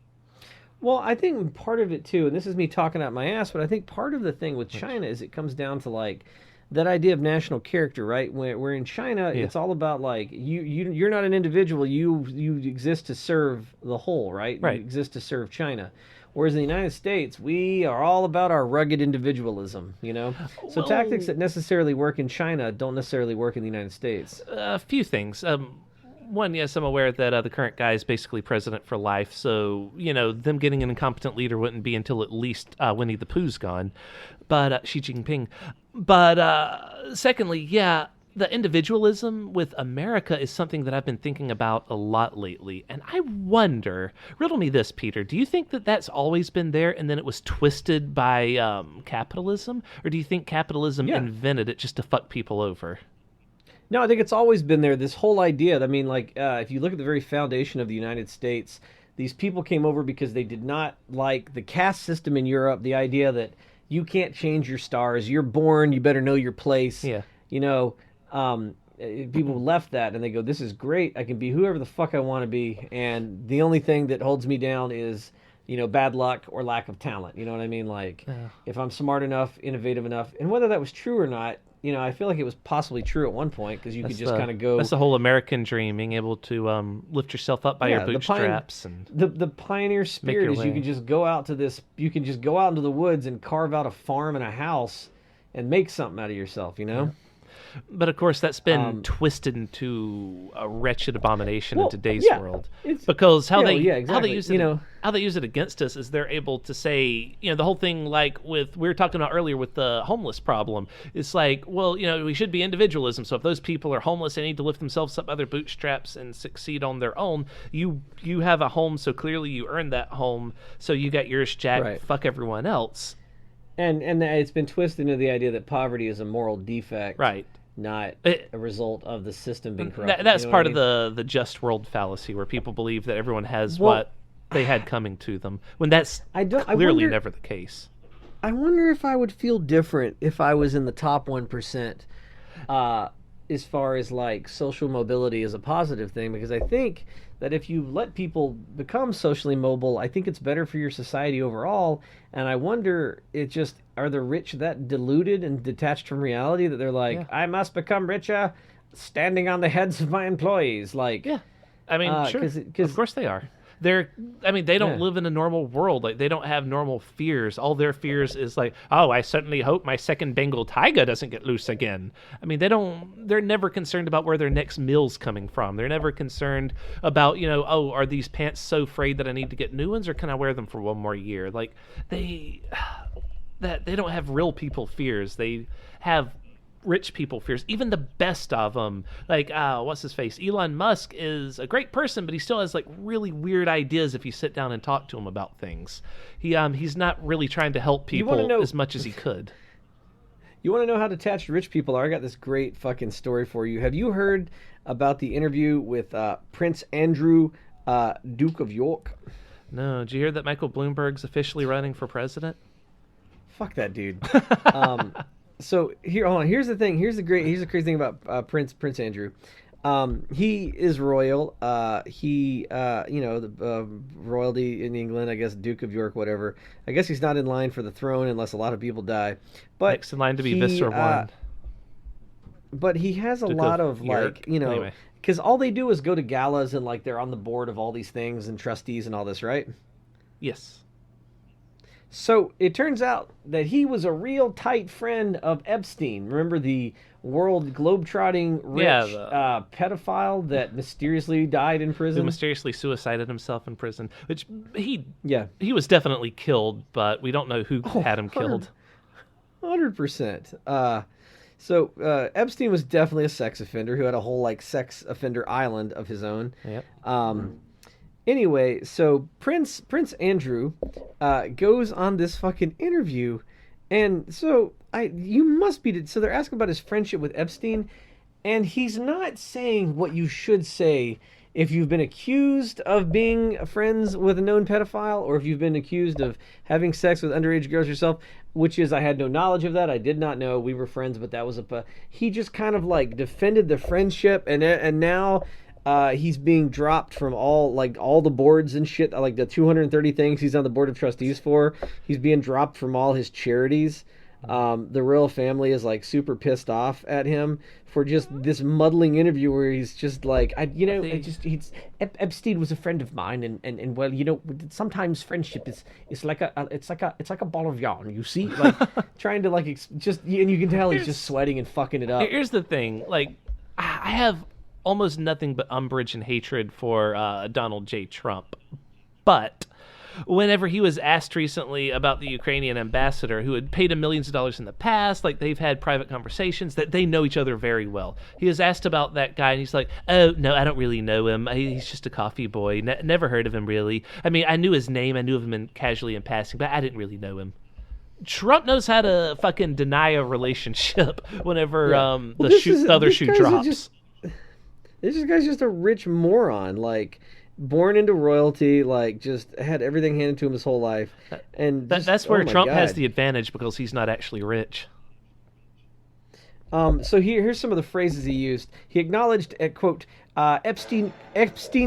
Well, I think part of it too, and this is me talking out my ass, but I think part of the thing with China is it comes down to like that idea of national character, right? Where in China it's all about like you're not an individual, you exist to serve the whole, right? Right. You exist to serve China. Whereas in the United States, we are all about our rugged individualism, So tactics that necessarily work in China don't necessarily work in the United States. A few things. One, yes, I'm aware that the current guy is basically president for life, so, them getting an incompetent leader wouldn't be until at least Winnie the Pooh's gone, but Xi Jinping. But secondly, yeah, the individualism with America is something that I've been thinking about a lot lately. And I wonder, riddle me this, Peter, do you think that that's always been there and then it was twisted by capitalism? Or do you think capitalism invented it just to fuck people over? No, I think it's always been there. This whole idea, I mean, like, if you look at the very foundation of the United States, these people came over because they did not like the caste system in Europe, the idea that you can't change your stars. You're born, you better know your place. Yeah. People left that and they go, this is great. I can be whoever the fuck I want to be. And the only thing that holds me down is, bad luck or lack of talent. You know what I mean? Like, if I'm smart enough, innovative enough, and whether that was true or not, I feel like it was possibly true at one point because you could just kind of go. That's the whole American dream, being able to lift yourself up by your bootstraps. The pioneer spirit is you can just go out into the woods and carve out a farm and a house and make something out of yourself, Yeah. But of course, that's been twisted into a wretched abomination in today's world. Because how they use it against us is they're able to say, the whole thing like we were talking about earlier with the homeless problem. It's like, well, we should be individualism. So if those people are homeless, they need to lift themselves up by their bootstraps and succeed on their own. You have a home, so clearly you earned that home. So you got yours, Jack. Right. Fuck everyone else. And it's been twisted into the idea that poverty is a moral defect. Right. Not a result of the system being corrupt. That's part of the just world fallacy, where people believe that everyone has what they had coming to them, when that's clearly never the case. I wonder if I would feel different if I was in the top 1%, as far as like social mobility is a positive thing, because I think that if you let people become socially mobile, I think it's better for your society overall. And I wonder, are the rich that deluded and detached from reality that they're like, I must become richer standing on the heads of my employees? Like, yeah, I mean, sure, of course they are. They don't live in a normal world. Like, they don't have normal fears. All their fears is like, oh, I certainly hope my second Bengal tiger doesn't get loose again. I mean, they're never concerned about where their next meal's coming from. They're never concerned about, oh, are these pants so frayed that I need to get new ones, or can I wear them for one more year? Like, they that they don't have real people fears. They have rich people fears. Even the best of them, like what's his face? Elon Musk is a great person, but he still has like really weird ideas if you sit down and talk to him about things. He's not really trying to help people as much as he could. You want to know how detached rich people are? I got this great fucking story for you. Have you heard about the interview with Prince Andrew, Duke of York? No. Did you hear that Michael Bloomberg's officially running for president? Fuck that dude. So here's the thing. Here's the crazy thing about Prince Andrew. He is royal. The royalty in England, I guess, Duke of York, whatever. I guess he's not in line for the throne unless a lot of people die. But next in line to be Visser One. But he has a lot of like, anyway. Because all they do is go to galas and like they're on the board of all these things and trustees and all this, right? Yes. So it turns out that he was a real tight friend of Epstein. Remember the world globetrotting rich pedophile that mysteriously died in prison? Who mysteriously suicided himself in prison, which he was definitely killed, but we don't know who had him killed. 100%. So Epstein was definitely a sex offender who had a whole like sex offender island of his own. Yep. Anyway, so Prince Andrew goes on this fucking interview, and so so they're asking about his friendship with Epstein, and he's not saying what you should say if you've been accused of being friends with a known pedophile, or if you've been accused of having sex with underage girls yourself, which is, I had no knowledge of that. I did not know we were friends, but that was he just kind of like defended the friendship, and now he's being dropped from all the boards and shit, like the 230 things he's on the board of trustees for. He's being dropped from all his charities. The royal family is like super pissed off at him for just this muddling interview where he's just like, Epstein was a friend of mine, and well, sometimes friendship is like a ball of yarn, you see, like trying to like and you can tell he's just sweating and fucking it up. Here's the thing, like I have almost nothing but umbrage and hatred for Donald J. Trump. But whenever he was asked recently about the Ukrainian ambassador who had paid him millions of dollars in the past, like they've had private conversations, that they know each other very well. He was asked about that guy, and he's like, oh, no, I don't really know him. He's just a coffee boy. Never heard of him, really. I mean, I knew his name. I knew of him casually in passing, but I didn't really know him. Trump knows how to fucking deny a relationship whenever the other shoe drops. This guy's just a rich moron, like born into royalty, like just had everything handed to him his whole life, and that's where Trump has the advantage because he's not actually rich. So here's some of the phrases he used. He acknowledged, quote, Epstein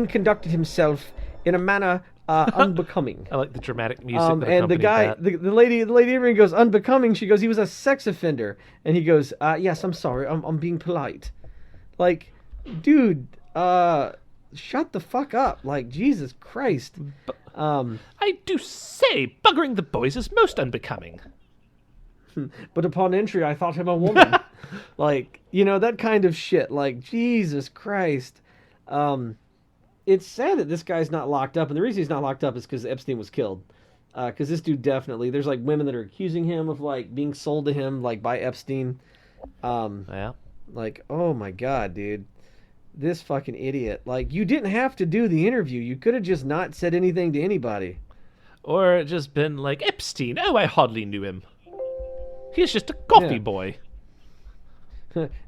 conducted himself in a manner unbecoming. I like the dramatic music. And the guy, the lady even goes, unbecoming. She goes, he was a sex offender, and he goes, yes, I'm sorry, I'm being polite. Like, dude, shut the fuck up. Like, Jesus Christ. I do say, buggering the boys is most unbecoming. But upon entry, I thought him a woman. Like, that kind of shit. Like, Jesus Christ. It's sad that this guy's not locked up. And the reason he's not locked up is because Epstein was killed. Because this dude definitely, there's like women that are accusing him of like being sold to him like by Epstein. Yeah. Like, oh my God, dude. This fucking idiot. Like, you didn't have to do the interview. You could have just not said anything to anybody. Or just been like, Epstein, oh, I hardly knew him. He's just a coffee boy.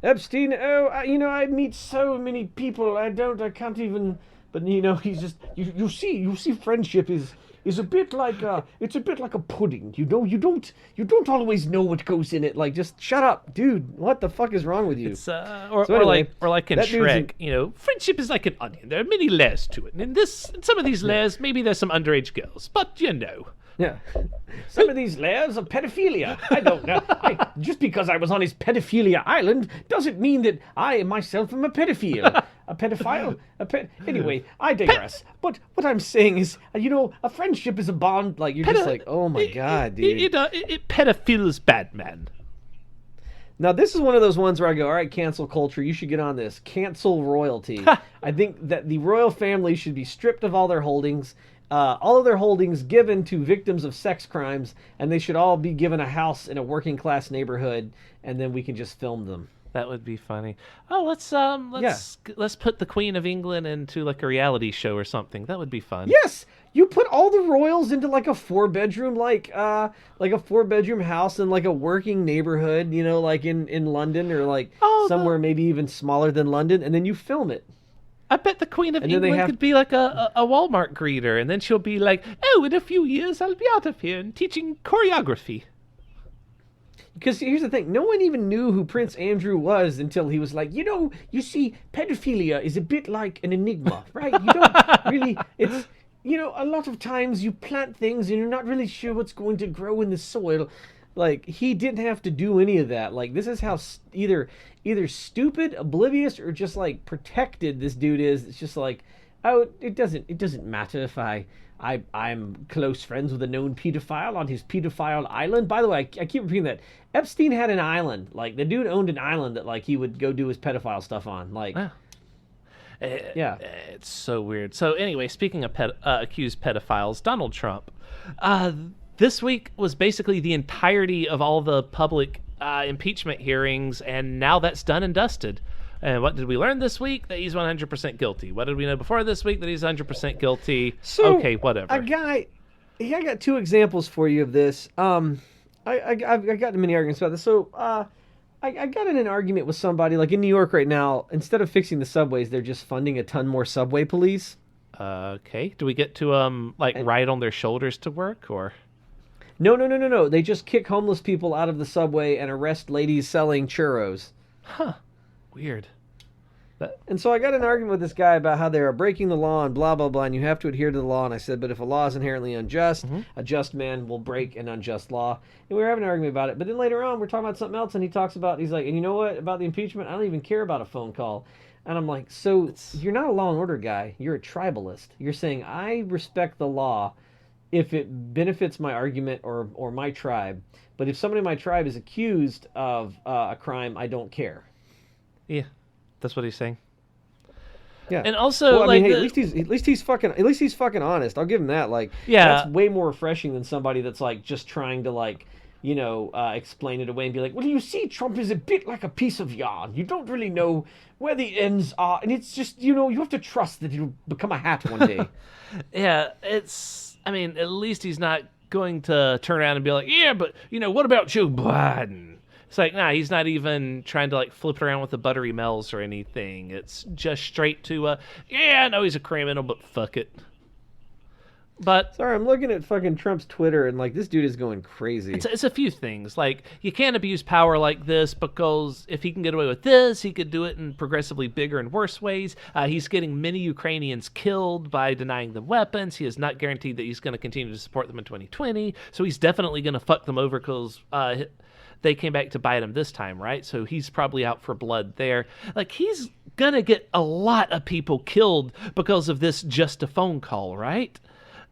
Epstein, I meet so many people. I can't even. But he's just. You see, friendship is a bit like it's a bit like a pudding. You don't always know what goes in it. Like, just shut up, dude. What the fuck is wrong with you? It's or like in Shrek, friendship is like an onion. There are many layers to it, and in some of these layers, maybe there's some underage girls, but Yeah. Some of these layers of pedophilia. I don't know. Just because I was on his pedophilia island doesn't mean that I myself am a pedophile. A pedophile? Anyway, I digress. But what I'm saying is, a friendship is a bond. Like, you're just like, oh my God, dude. It pedophiles bad man. Now, this is one of those ones where I go, all right, cancel culture, you should get on this. Cancel royalty. I think that the royal family should be stripped of all their holdings. all of their holdings given to victims of sex crimes, and they should all be given a house in a working class neighborhood, and then we can just film them. That would be funny. Oh, let's put the Queen of England into like a reality show or something. That would be fun. Yes, you put all the royals into like a 4-bedroom, like a 4-bedroom house in like a working neighborhood, like in London or like somewhere maybe even smaller than London, and then you film it. I bet the Queen of England could be like a Walmart greeter, and then she'll be like, "Oh, in a few years I'll be out of here and teaching choreography." Because here's the thing, no one even knew who Prince Andrew was until he was like, you see, pedophilia is a bit like an enigma, right? You don't really, it's, a lot of times you plant things and you're not really sure what's going to grow in the soil. Like, he didn't have to do any of that. Like, this is how either stupid, oblivious, or just, like, protected this dude is. It's just like, oh, it doesn't matter if I'm close friends with a known pedophile on his pedophile island. By the way, I keep repeating that. Epstein had an island. Like, the dude owned an island that, like, he would go do his pedophile stuff on. Like, yeah. It's so weird. So, anyway, speaking of accused pedophiles, Donald Trump. This week was basically the entirety of all the public impeachment hearings, and now that's done and dusted. And what did we learn this week? That he's 100% guilty. What did we know before this week? That he's 100% guilty. So, okay, whatever. I got 2 examples for you of this. I've got many arguments about this. So, I got in an argument with somebody, like in New York right now, instead of fixing the subways, they're just funding a ton more subway police. Okay. Do we get to, ride on their shoulders to work, or? No. They just kick homeless people out of the subway and arrest ladies selling churros. Huh. Weird. And so I got an argument with this guy about how they are breaking the law and blah, blah, blah, and you have to adhere to the law. And I said, but if a law is inherently unjust, a just man will break an unjust law. And we were having an argument about it. But then later on, we're talking about something else, and he's like, and you know what, about the impeachment? I don't even care about a phone call. And I'm like, so you're not a law and order guy. You're a tribalist. You're saying, I respect the law if it benefits my argument or my tribe. But if somebody in my tribe is accused of a crime, I don't care. Yeah, that's what he's saying. Yeah, and also, well, I mean, hey, at least he's fucking honest. I'll give him that. Like, yeah, that's way more refreshing than somebody that's like just trying to like, explain it away and be like, well, you see, Trump is a bit like a piece of yarn. You don't really know where the ends are, and it's just you have to trust that he'll become a hat one day. Yeah, I mean, at least he's not going to turn around and be like, yeah, but what about Joe Biden? It's like, nah, he's not even trying to like flip it around with the buttery mells or anything. It's just straight to, yeah, I know he's a criminal, but fuck it. But sorry, I'm looking at fucking Trump's Twitter, and like this dude is going crazy. It's a few things. Like, you can't abuse power like this, because if he can get away with this, he could do it in progressively bigger and worse ways. He's getting many Ukrainians killed by denying them weapons. He is not guaranteed that he's going to continue to support them in 2020. So he's definitely going to fuck them over because they came back to bite him this time, right? So he's probably out for blood there. Like, he's going to get a lot of people killed because of this just a phone call, right?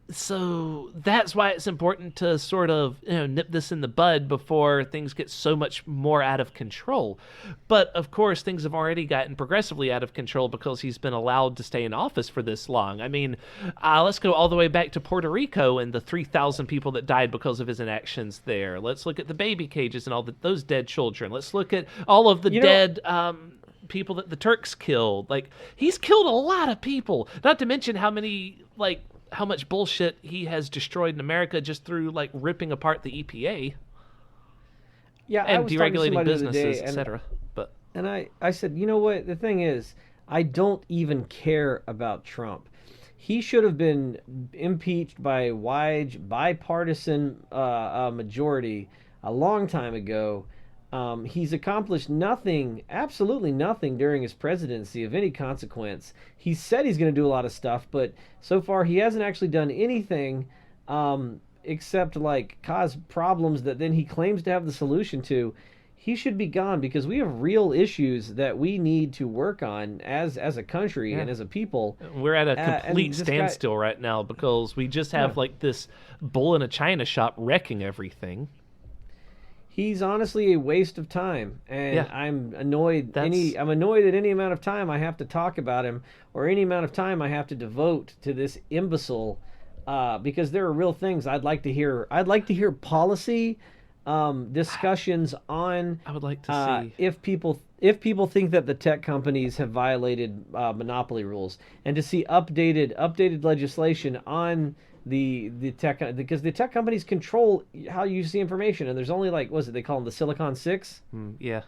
So that's why it's important to sort of nip this in the bud before things get so much more out of control. But of course, things have already gotten progressively out of control because he's been allowed to stay in office for this long. I mean, let's go all the way back to Puerto Rico and the 3,000 people that died because of his inactions there. Let's look at the baby cages and all those dead children. Let's look at all of the dead people that the Turks killed. Like, he's killed a lot of people. Not to mention how much bullshit he has destroyed in America just through like ripping apart the EPA. Yeah, and deregulating businesses, etc. And I said, you know what? The thing is, I don't even care about Trump. He should have been impeached by a wide bipartisan majority a long time ago. He's accomplished nothing, absolutely nothing during his presidency of any consequence. He said he's going to do a lot of stuff, but so far he hasn't actually done anything except like cause problems that then he claims to have the solution to. He should be gone because we have real issues that we need to work on as a country and as a people. We're at a complete standstill right now because we just have like this bull in a china shop wrecking everything. He's honestly a waste of time, and I'm annoyed. I'm annoyed at any amount of time I have to talk about him, or any amount of time I have to devote to this imbecile. because there are real things I'd like to hear. I'd like to hear policy discussions on. I would like to see if people think that the tech companies have violated monopoly rules, and to see updated legislation on the tech, because the tech companies control how you see information, and there's only like, what is it they call them, the Silicon Six? Yeah.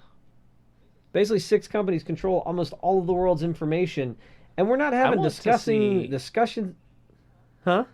Basically, 6 companies control almost all of the world's information, and we're not having discussions. Huh?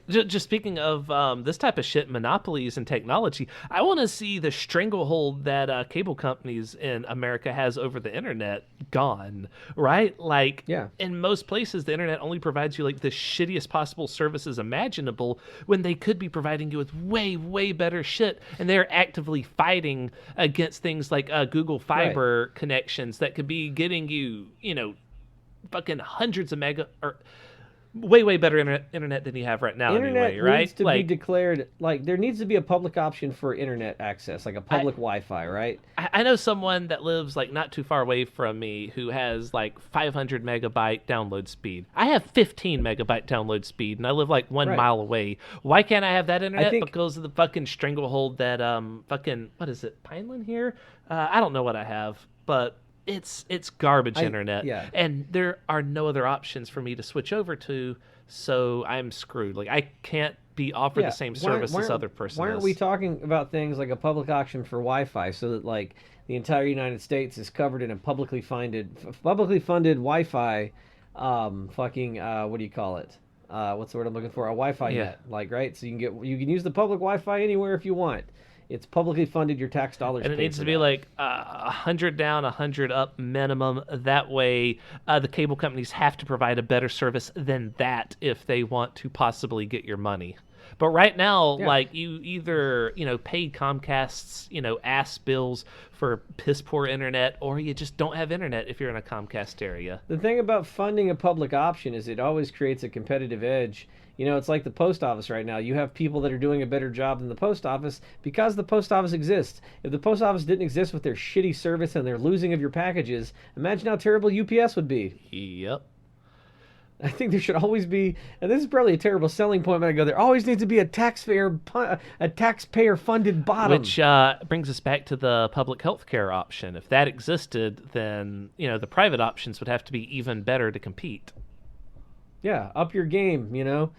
Just speaking of this type of shit, monopolies and technology, I want to see the stranglehold that cable companies in America has over the internet gone, right? Like, in most places, the internet only provides you like the shittiest possible services imaginable when they could be providing you with way, way better shit. And they're actively fighting against things like Google Fiber connections that could be getting you, fucking hundreds of way better internet than you have right now. Internet anyway, right? Needs to be declared, like, there needs to be a public option for internet access, like a public Wi-Fi, right? I know someone that lives like not too far away from me who has like 500 megabyte download speed. I have 15 megabyte download speed, and I live like 1 mile away. Why can't I have that internet? Because of the fucking stranglehold that fucking, what is it, Pineland here? I don't know what I have, but it's garbage internet, and there are no other options for me to switch over to, so I'm screwed. Like, I can't be offered the same service this other person Why aren't we talking about things like a public auction for Wi-Fi, so that like the entire United States is covered in a publicly funded Wi-Fi, what do you call it? What's the word I'm looking for? A Wi-Fi net, like, right? So you can use the public Wi-Fi anywhere if you want. It's publicly funded, your tax dollars. And it needs to be like 100 down, 100 up minimum. That way, the cable companies have to provide a better service than that if they want to possibly get your money. But right now, like, you either, pay Comcast's, ass bills for piss poor internet, or you just don't have internet if you're in a Comcast area. The thing about funding a public option is it always creates a competitive edge. It's like the post office right now. You have people that are doing a better job than the post office because the post office exists. If the post office didn't exist with their shitty service and their losing of your packages, imagine how terrible UPS would be. Yep. I think there should always be, and this is probably a terrible selling point, but I go, there always needs to be a taxpayer-funded bottom. Which brings us back to the public health care option. If that existed, then, the private options would have to be even better to compete. Yeah, up your game,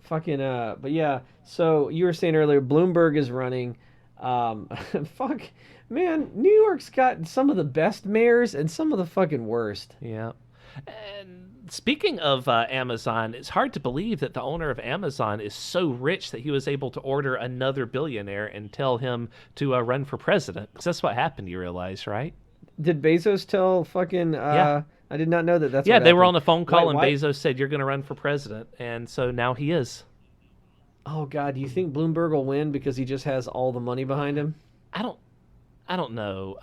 Fucking, but yeah, so you were saying earlier, Bloomberg is running. Fuck, man, New York's got some of the best mayors and some of the fucking worst. Yeah. And speaking of Amazon, it's hard to believe that the owner of Amazon is so rich that he was able to order another billionaire and tell him to run for president. Because that's what happened, you realize, right? Did Bezos tell fucking... I did not know that. That's they happened. were on a phone call, and Bezos said, "You're going to run for president," and so now he is. Oh God, do you think Bloomberg will win because he just has all the money behind him? I don't know.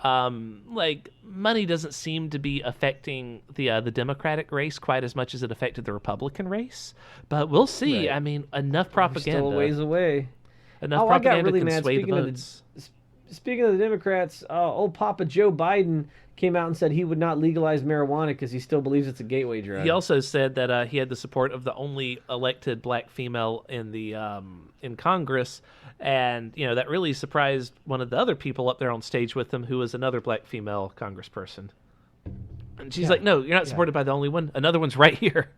Like, money doesn't seem to be affecting the Democratic race quite as much as it affected the Republican race, but we'll see. Right. I mean, enough propaganda. We're still a ways away. Enough propaganda can sway the votes. Speaking of the Democrats, old Papa Joe Biden came out and said he would not legalize marijuana because he still believes it's a gateway drug. He also said that he had the support of the only elected black female in the in Congress, and that really surprised one of the other people up there on stage with him, who was another black female congressperson. And she's like, "No, you're not supported by the only one. Another one's right here."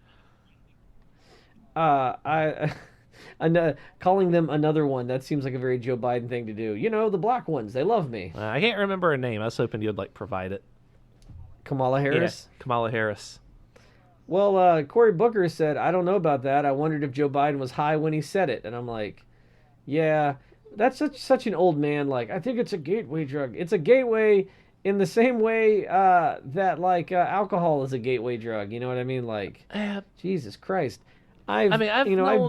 Calling them another one, that seems like a very Joe Biden thing to do. The black ones, they love me. I can't remember her name. I was hoping you'd provide it. Kamala Harris? Yeah, Kamala Harris. Well, Cory Booker said, I don't know about that. I wondered if Joe Biden was high when he said it. And I'm like, yeah, that's such an old man. Like, I think it's a gateway drug. It's a gateway in the same way that, like, alcohol is a gateway drug. You know what I mean? Like, Jesus Christ. I've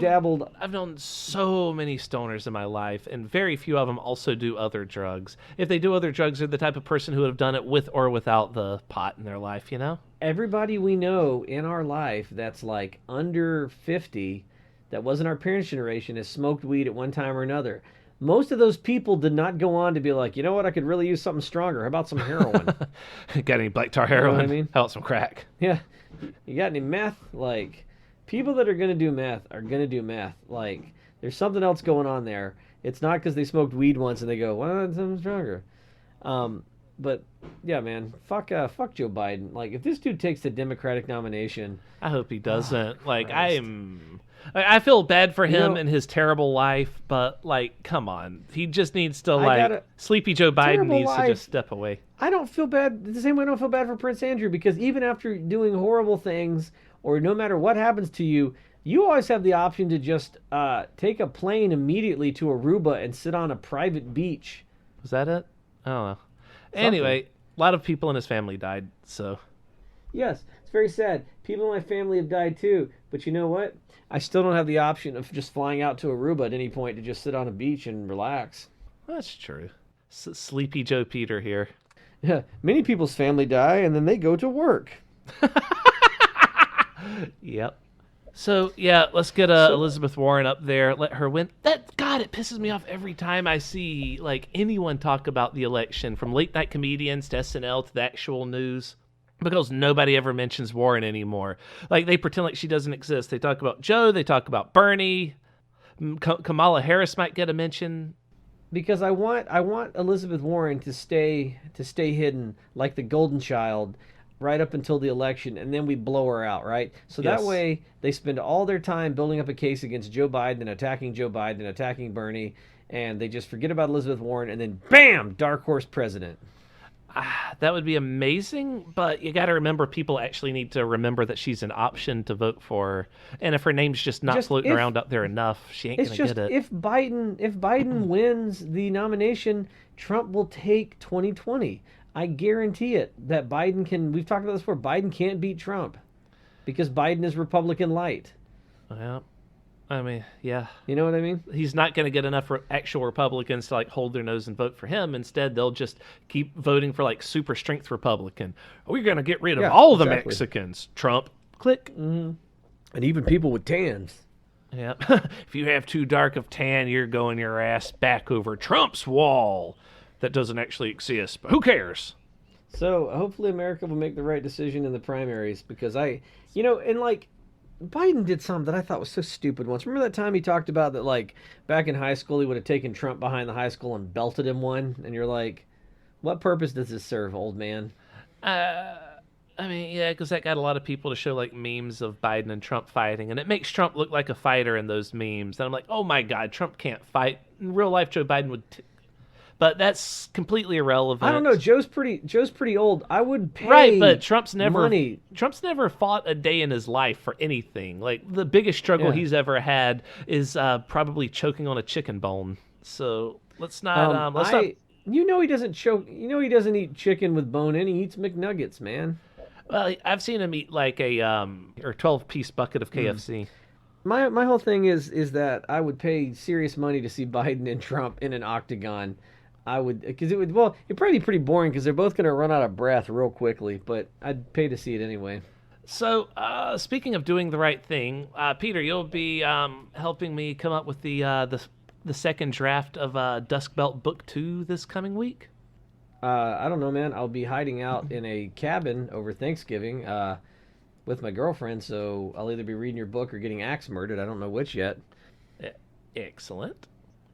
dabbled. I've known so many stoners in my life, and very few of them also do other drugs. If they do other drugs, they're the type of person who would have done it with or without the pot in their life, Everybody we know in our life that's like under 50, that wasn't our parents' generation, has smoked weed at one time or another. Most of those people did not go on to be like, you know what, I could really use something stronger. How about some heroin? Got any black tar heroin? You know what I mean? How about some crack? Yeah. You got any meth? Like... People that are going to do meth are going to do meth. Like, there's something else going on there. It's not because they smoked weed once and they go, well, I'm stronger. But yeah, man, fuck Joe Biden. Like, if this dude takes the Democratic nomination, I hope he doesn't. Like, Christ. I feel bad for him and his terrible life, but like, come on, he just needs to Sleepy Joe Biden needs to just step away. I don't feel bad the same way I don't feel bad for Prince Andrew, because even after doing horrible things, or no matter what happens to you, you always have the option to just take a plane immediately to Aruba and sit on a private beach. Was that it? I don't know. Anyway, a lot of people in his family died, so. Yes, it's very sad. People in my family have died too, but you know what? I still don't have the option of just flying out to Aruba at any point to just sit on a beach and relax. That's true. Sleepy Joe Peter here. Yeah, many people's family die and then they go to work. Yep. So, yeah, let's get Elizabeth Warren up there. Let her win. God, it pisses me off every time I see, like, anyone talk about the election, from late-night comedians to SNL to the actual news, because nobody ever mentions Warren anymore. Like, they pretend like she doesn't exist. They talk about Joe. They talk about Bernie. Kamala Harris might get a mention. Because I want Elizabeth Warren to stay hidden like the golden child right up until the election, and then we blow her out, right? So Yes. that way they spend all their time building up a case against Joe Biden and attacking Bernie, and they just forget about Elizabeth Warren, and then bam, dark horse president. That would be amazing, but you got to remember, people actually need to remember that she's an option to vote for, and if her name's just not floating around out there enough, she ain't gonna get it. If Biden wins the nomination, Trump will take 2020. I guarantee it. That Biden can. We've talked about this before. Biden can't beat Trump because Biden is Republican light. Well, I mean, yeah. You know what I mean? He's not going to get enough actual Republicans to like hold their nose and vote for him. Instead, they'll just keep voting for like super strength Republican. We're going to get rid of all the Mexicans. Trump. Click. Mm-hmm. And even people with tans. Yeah. If you have too dark of tan, you're going your ass back over Trump's wall. That doesn't actually exist, but who cares? So hopefully America will make the right decision in the primaries, because and like, Biden did something that I thought was so stupid once. Remember that time he talked about that, like, back in high school he would have taken Trump behind the high school and belted him one? And you're like, what purpose does this serve, old man? I mean, yeah, because that got a lot of people to show, like, memes of Biden and Trump fighting, and it makes Trump look like a fighter in those memes. And I'm like, oh my God, Trump can't fight. In real life, Joe Biden would... But that's completely irrelevant. I don't know. Joe's pretty old. I would pay right, but Trump's never fought a day in his life for anything. Like, the biggest struggle he's ever had is probably choking on a chicken bone. So let's not. You know he doesn't choke. You know he doesn't eat chicken with bone in. He eats McNuggets, man. Well, I've seen him eat like a 12-piece bucket of KFC. My whole thing is that I would pay serious money to see Biden and Trump in an octagon. I would, because it'd probably be pretty boring because they're both going to run out of breath real quickly, but I'd pay to see it anyway. So, speaking of doing the right thing, Peter, you'll be helping me come up with the second draft of Dusk Belt Book 2 this coming week? I don't know, man. I'll be hiding out in a cabin over Thanksgiving with my girlfriend, so I'll either be reading your book or getting axe murdered. I don't know which yet. Excellent.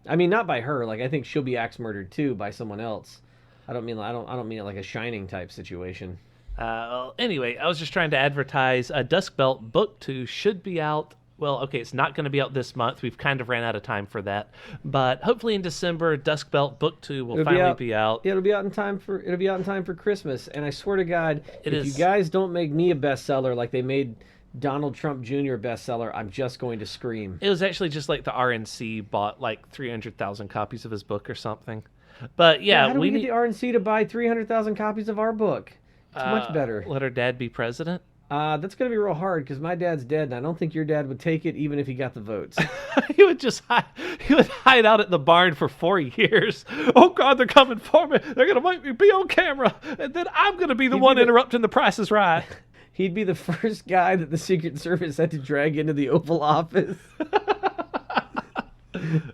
I mean, not by her. Like, I think she'll be axe murdered too by someone else. I don't mean it like a Shining type situation. Well, anyway, I was just trying to advertise. Dusk Belt Book 2 should be out. Well, okay, it's not going to be out this month. We've kind of ran out of time for that. But hopefully in December, Dusk Belt Book 2 will finally be out. It'll be out in time for Christmas. And I swear to God, if you guys don't make me a bestseller like they made Donald Trump Jr. bestseller, I'm just going to scream. It was actually just like the RNC bought like 300,000 copies of his book or something. But yeah, how do we get the RNC to buy 300,000 copies of our book? It's much better. Let her dad be president? That's going to be real hard because my dad's dead, and I don't think your dad would take it even if he got the votes. He would hide out at the barn for 4 years. Oh, God, they're coming for me. They're going to make me be on camera, and then I'm going to be the one interrupting the Price is Right. He'd be the first guy that the Secret Service had to drag into the Oval Office.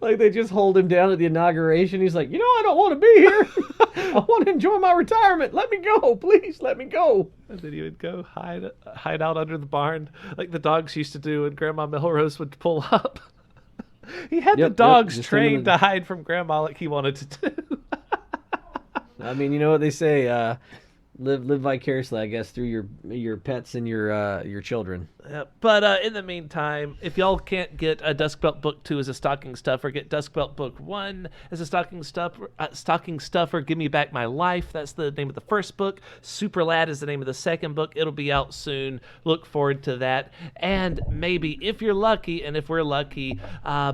Like they just hold him down at the inauguration. He's like, I don't want to be here. I want to enjoy my retirement. Let me go, please. Let me go. And then he would go hide out under the barn like the dogs used to do, and Grandma Melrose would pull up. He had the dogs trained to hide from Grandma like he wanted to do. I mean, you know what they say, live vicariously, I guess, through your pets and your children. But in the meantime, if y'all can't get a Dusk Belt Book 2 as a stocking stuffer, get Dusk Belt Book 1 as a stocking stuffer. Give Me Back My Life. That's the name of the first book. Super Lad is the name of the second book. It'll be out soon. Look forward to that. And maybe, if you're lucky, and if we're lucky,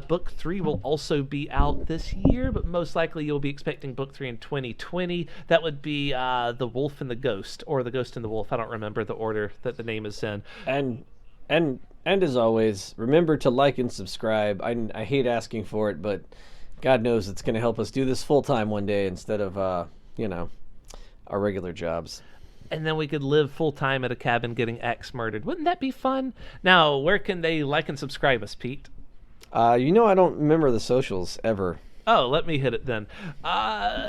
Book 3 will also be out this year, but most likely you'll be expecting Book 3 in 2020. That would be The Wolf and the Ghost, or The Ghost and the Wolf. I don't remember the order that the name is in. And as always, remember to like and subscribe. I hate asking for it, but God knows it's going to help us do this full time one day instead of our regular jobs. And then we could live full time at a cabin getting axe murdered. Wouldn't that be fun? Now, where can they like and subscribe us, Pete? I don't remember the socials ever. Oh, let me hit it then.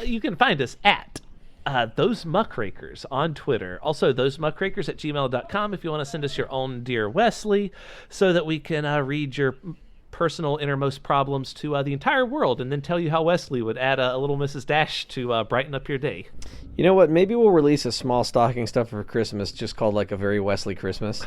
You can find us at Those Muckrakers on Twitter. Also, thosemuckrakers@gmail.com if you want to send us your own Dear Wesley, so that we can read your personal innermost problems to the entire world, and then tell you how Wesley would add a little Mrs. Dash to brighten up your day. You know what? Maybe we'll release a small stocking stuffer for Christmas, just called like a very Wesley Christmas.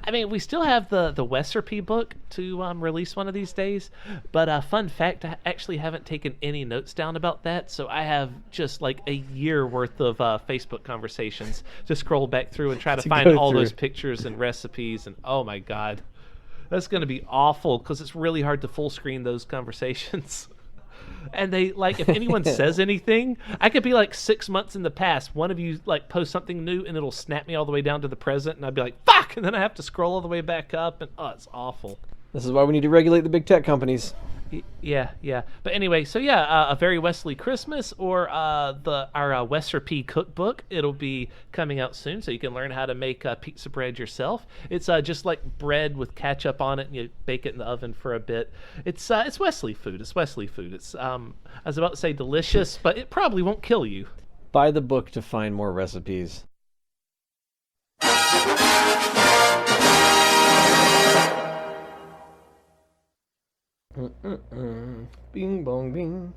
I mean, we still have the Wesserpy book to release one of these days, but fun fact, I actually haven't taken any notes down about that, so I have just like a year worth of Facebook conversations to scroll back through and try to find all those pictures and recipes, and oh my God. That's going to be awful, because it's really hard to full screen those conversations. And they, like, if anyone says anything, I could be like 6 months in the past. One of you, like, post something new, and it'll snap me all the way down to the present, and I'd be like, fuck! And then I have to scroll all the way back up, and oh, it's awful. This is why we need to regulate the big tech companies. Yeah. But anyway, so yeah, a Very Wesley Christmas, or our Wesserpy cookbook. It'll be coming out soon, so you can learn how to make pizza bread yourself. It's just like bread with ketchup on it, and you bake it in the oven for a bit. It's Wesley food. It's Wesley food. It's I was about to say delicious, but it probably won't kill you. Buy the book to find more recipes. Bing bong bing.